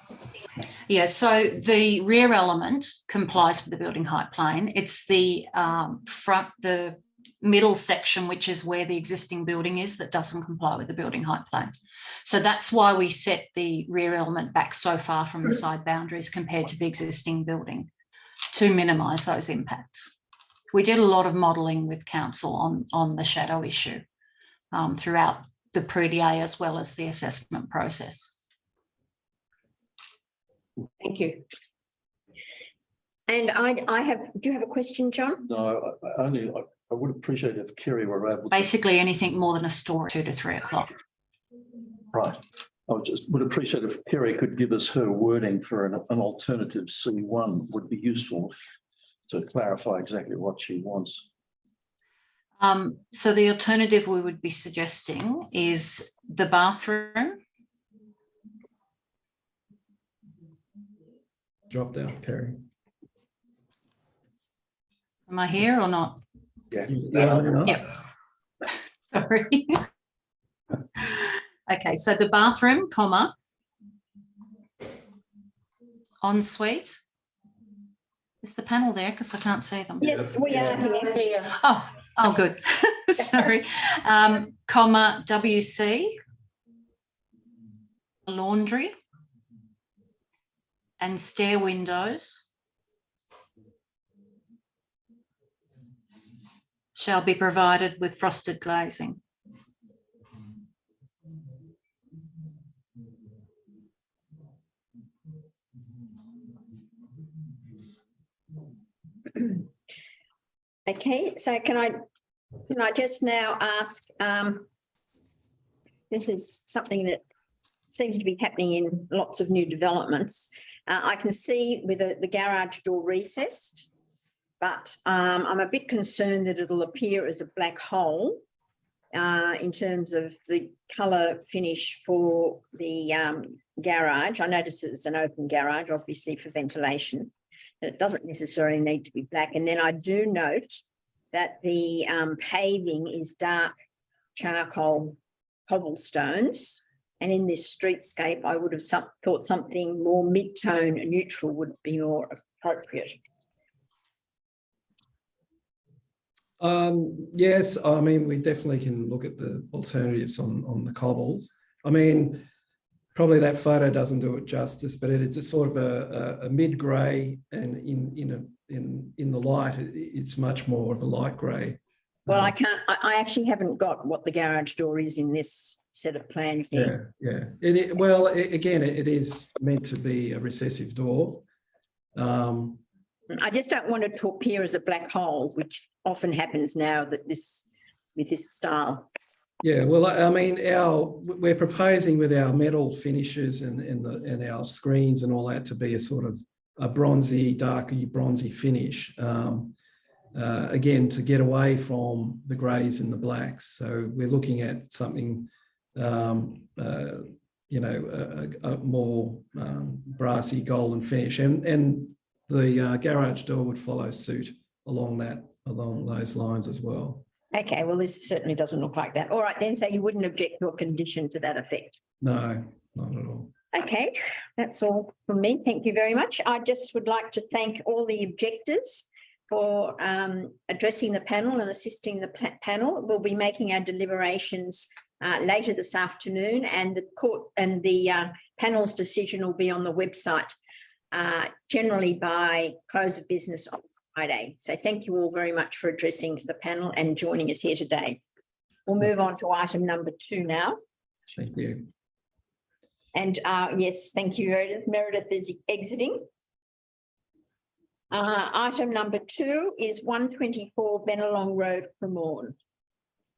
Yeah, so the rear element complies with the building height plane. It's the front, the middle section, which is where the existing building is, that doesn't comply with the building height plan. So that's why we set the rear element back so far from the side boundaries compared to the existing building, to minimise those impacts. We did a lot of modelling with council on the shadow issue throughout the pre-DA as well as the assessment process. Thank you. And do you have a question, John? No, I would appreciate if Kerry were able to. Basically anything more than a story, 2 to 3 o'clock. Right. I would appreciate if Kerry could give us her wording for an alternative C1 would be useful to clarify exactly what she wants. So the alternative we would be suggesting is the bathroom. Drop down, Kerry. Am I here or not? Yeah. Yep. Sorry. Okay, so the bathroom, comma, ensuite. Is the panel there? Because I can't see them. Yes, we are here. Oh, good. Sorry. Comma, WC, laundry, and stair windows shall be provided with frosted glazing. Okay, so can I just now ask, this is something that seems to be happening in lots of new developments. I can see with the garage door recessed, but I'm a bit concerned that it'll appear as a black hole in terms of the colour finish for the garage. I notice that it's an open garage, obviously for ventilation. It doesn't necessarily need to be black. And then I do note that the paving is dark charcoal cobblestones. And in this streetscape, I would have thought something more mid-tone neutral would be more appropriate. Yes, I mean, we definitely can look at the alternatives on the cobbles. I mean, probably that photo doesn't do it justice, but it's a sort of a mid-grey, and in the light, it's much more of a light grey. Well, I actually haven't got what the garage door is in this set of plans here. Yeah. Again, it is meant to be a recessive door. I just don't want it to appear as a black hole, which often happens now that with this style. Yeah, well, I mean, we're proposing with our metal finishes and our screens and all that to be a sort of a bronzy, darky bronzy finish. Again, to get away from the greys and the blacks. So we're looking at something, a more brassy golden finish, and the garage door would follow suit along those lines as well. Okay, well, this certainly doesn't look like that. All right, then, so you wouldn't object to a condition to that effect? No, not at all. Okay, that's all from me. Thank you very much. I just would like to thank all the objectors for addressing the panel and assisting the panel. We'll be making our deliberations later this afternoon, and the court and the panel's decision will be on the website generally by close of business on Friday. So thank you all very much for addressing the panel and joining us here today. We'll move on to item number 2 now. Thank you. And yes, thank you, Meredith. Meredith is exiting. Item number 2 is 124 Bennelong Road, Cremorne.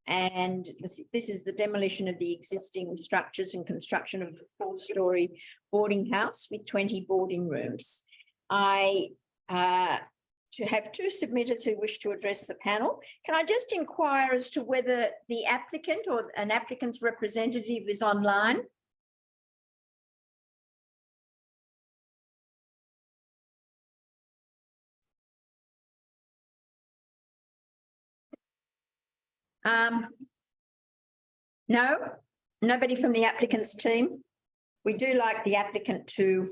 And this is the demolition of the existing structures and construction of a 4-storey boarding house with 20 boarding rooms. To have 2 submitters who wish to address the panel. Can I just inquire as to whether the applicant or an applicant's representative is online? No, nobody from the applicant's team. We do like the applicant to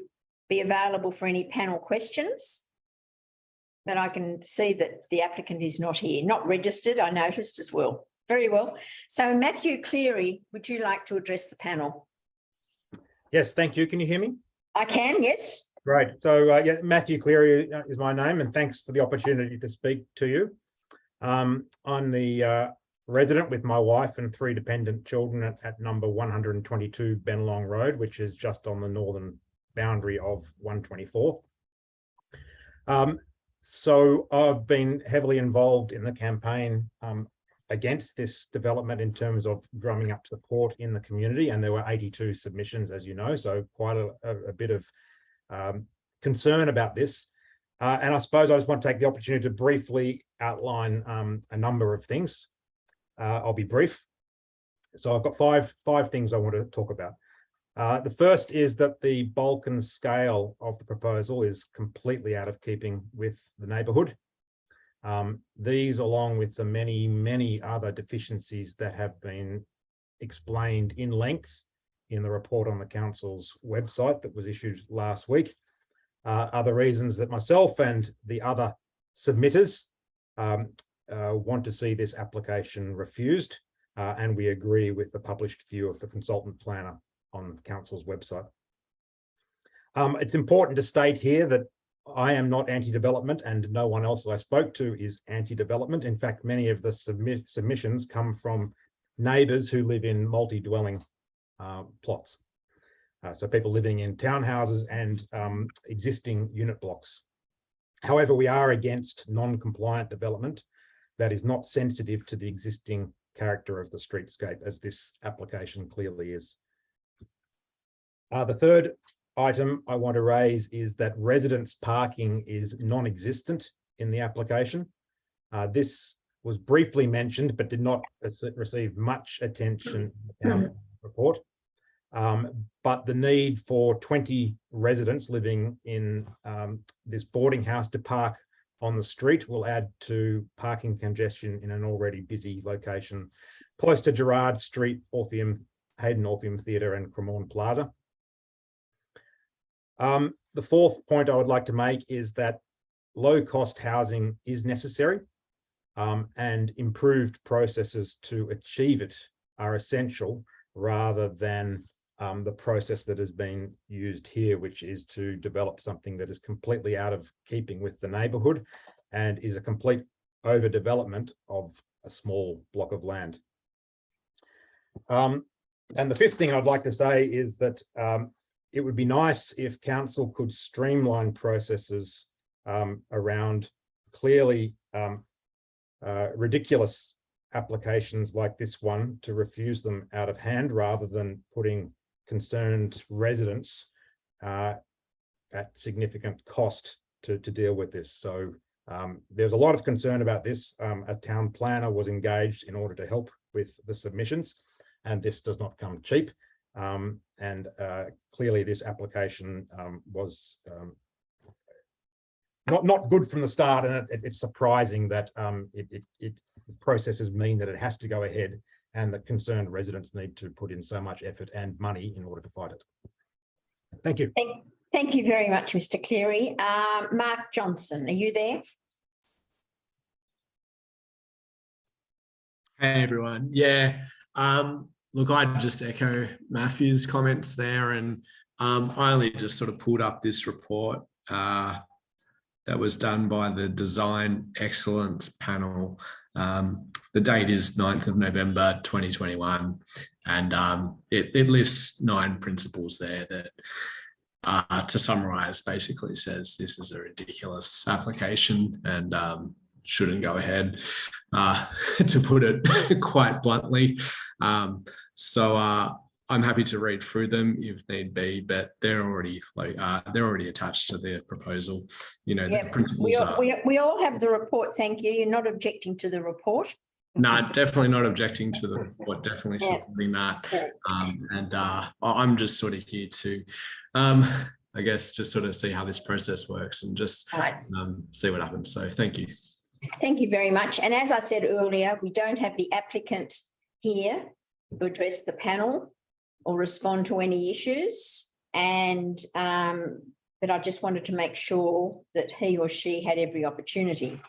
be available for any panel questions. but I can see that the applicant is not here, not registered, I noticed as well. Very well. So Matthew Cleary, would you like to address the panel? Yes, thank you. Can you hear me? I can, yes. Great. So yeah, Matthew Cleary is my name, and thanks for the opportunity to speak to you. I'm the resident with my wife and 3 dependent children at number 122 Benlong Road, which is just on the northern boundary of 124. So I've been heavily involved in the campaign against this development in terms of drumming up support in the community, and there were 82 submissions, as you know, so quite a bit of concern about this. And I suppose I just want to take the opportunity to briefly outline a number of things. I'll be brief. So I've got five things I want to talk about. The first is that the bulk and scale of the proposal is completely out of keeping with the neighbourhood. These, along with the many, many other deficiencies that have been explained in length in the report on the council's website that was issued last week, are the reasons that myself and the other submitters want to see this application refused, and we agree with the published view of the consultant planner on council's website. It's important to state here that I am not anti-development, and no one else I spoke to is anti-development. In fact, many of the submissions come from neighbours who live in multi-dwelling plots. So people living in townhouses and existing unit blocks. However, we are against non-compliant development that is not sensitive to the existing character of the streetscape, as this application clearly is. The third item I want to raise is that residence parking is non-existent in the application. This was briefly mentioned, but did not receive much attention in our report. But the need for 20 residents living in this boarding house to park on the street will add to parking congestion in an already busy location close to Gerrard Street, Hayden Orpheum Theatre and Cremorne Plaza. The fourth point I would like to make is that low-cost housing is necessary, and improved processes to achieve it are essential, rather than the process that has been used here, which is to develop something that is completely out of keeping with the neighbourhood and is a complete overdevelopment of a small block of land. And the fifth thing I'd like to say is that it would be nice if council could streamline processes around clearly ridiculous applications like this one, to refuse them out of hand rather than putting concerned residents at significant cost to deal with this. So there's a lot of concern about this. A town planner was engaged in order to help with the submissions, and this does not come cheap. And clearly this application was not good from the start, and it's surprising that processes mean that it has to go ahead, and that concerned residents need to put in so much effort and money in order to fight it. Thank you. Thank you very much, Mr. Cleary. Mark Johnson, are you there? Hey everyone. Yeah. Look, I'd just echo Matthew's comments there, and I only just sort of pulled up this report that was done by the Design Excellence Panel. The date is 9th of November 2021, and it lists 9 principles there that, to summarize, basically says this is a ridiculous application and shouldn't go ahead, to put it quite bluntly. So I'm happy to read through them if need be, but they're already attached to the proposal. You know, yeah, the principles we all have the report. Thank you. You're not objecting to the report? No, definitely not objecting to the report. Definitely supporting that. And I'm just sort of here to, I guess, just sort of see how this process works and just see what happens. So thank you. Thank you very much. And as I said earlier, we don't have the applicant here to address the panel or respond to any issues. And but I just wanted to make sure that he or she had every opportunity.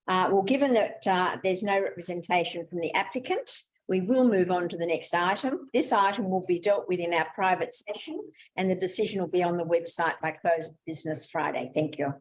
Well, given that there's no representation from the applicant, we will move on to the next item. This item will be dealt with in our private session and the decision will be on the website by close of business Friday. Thank you.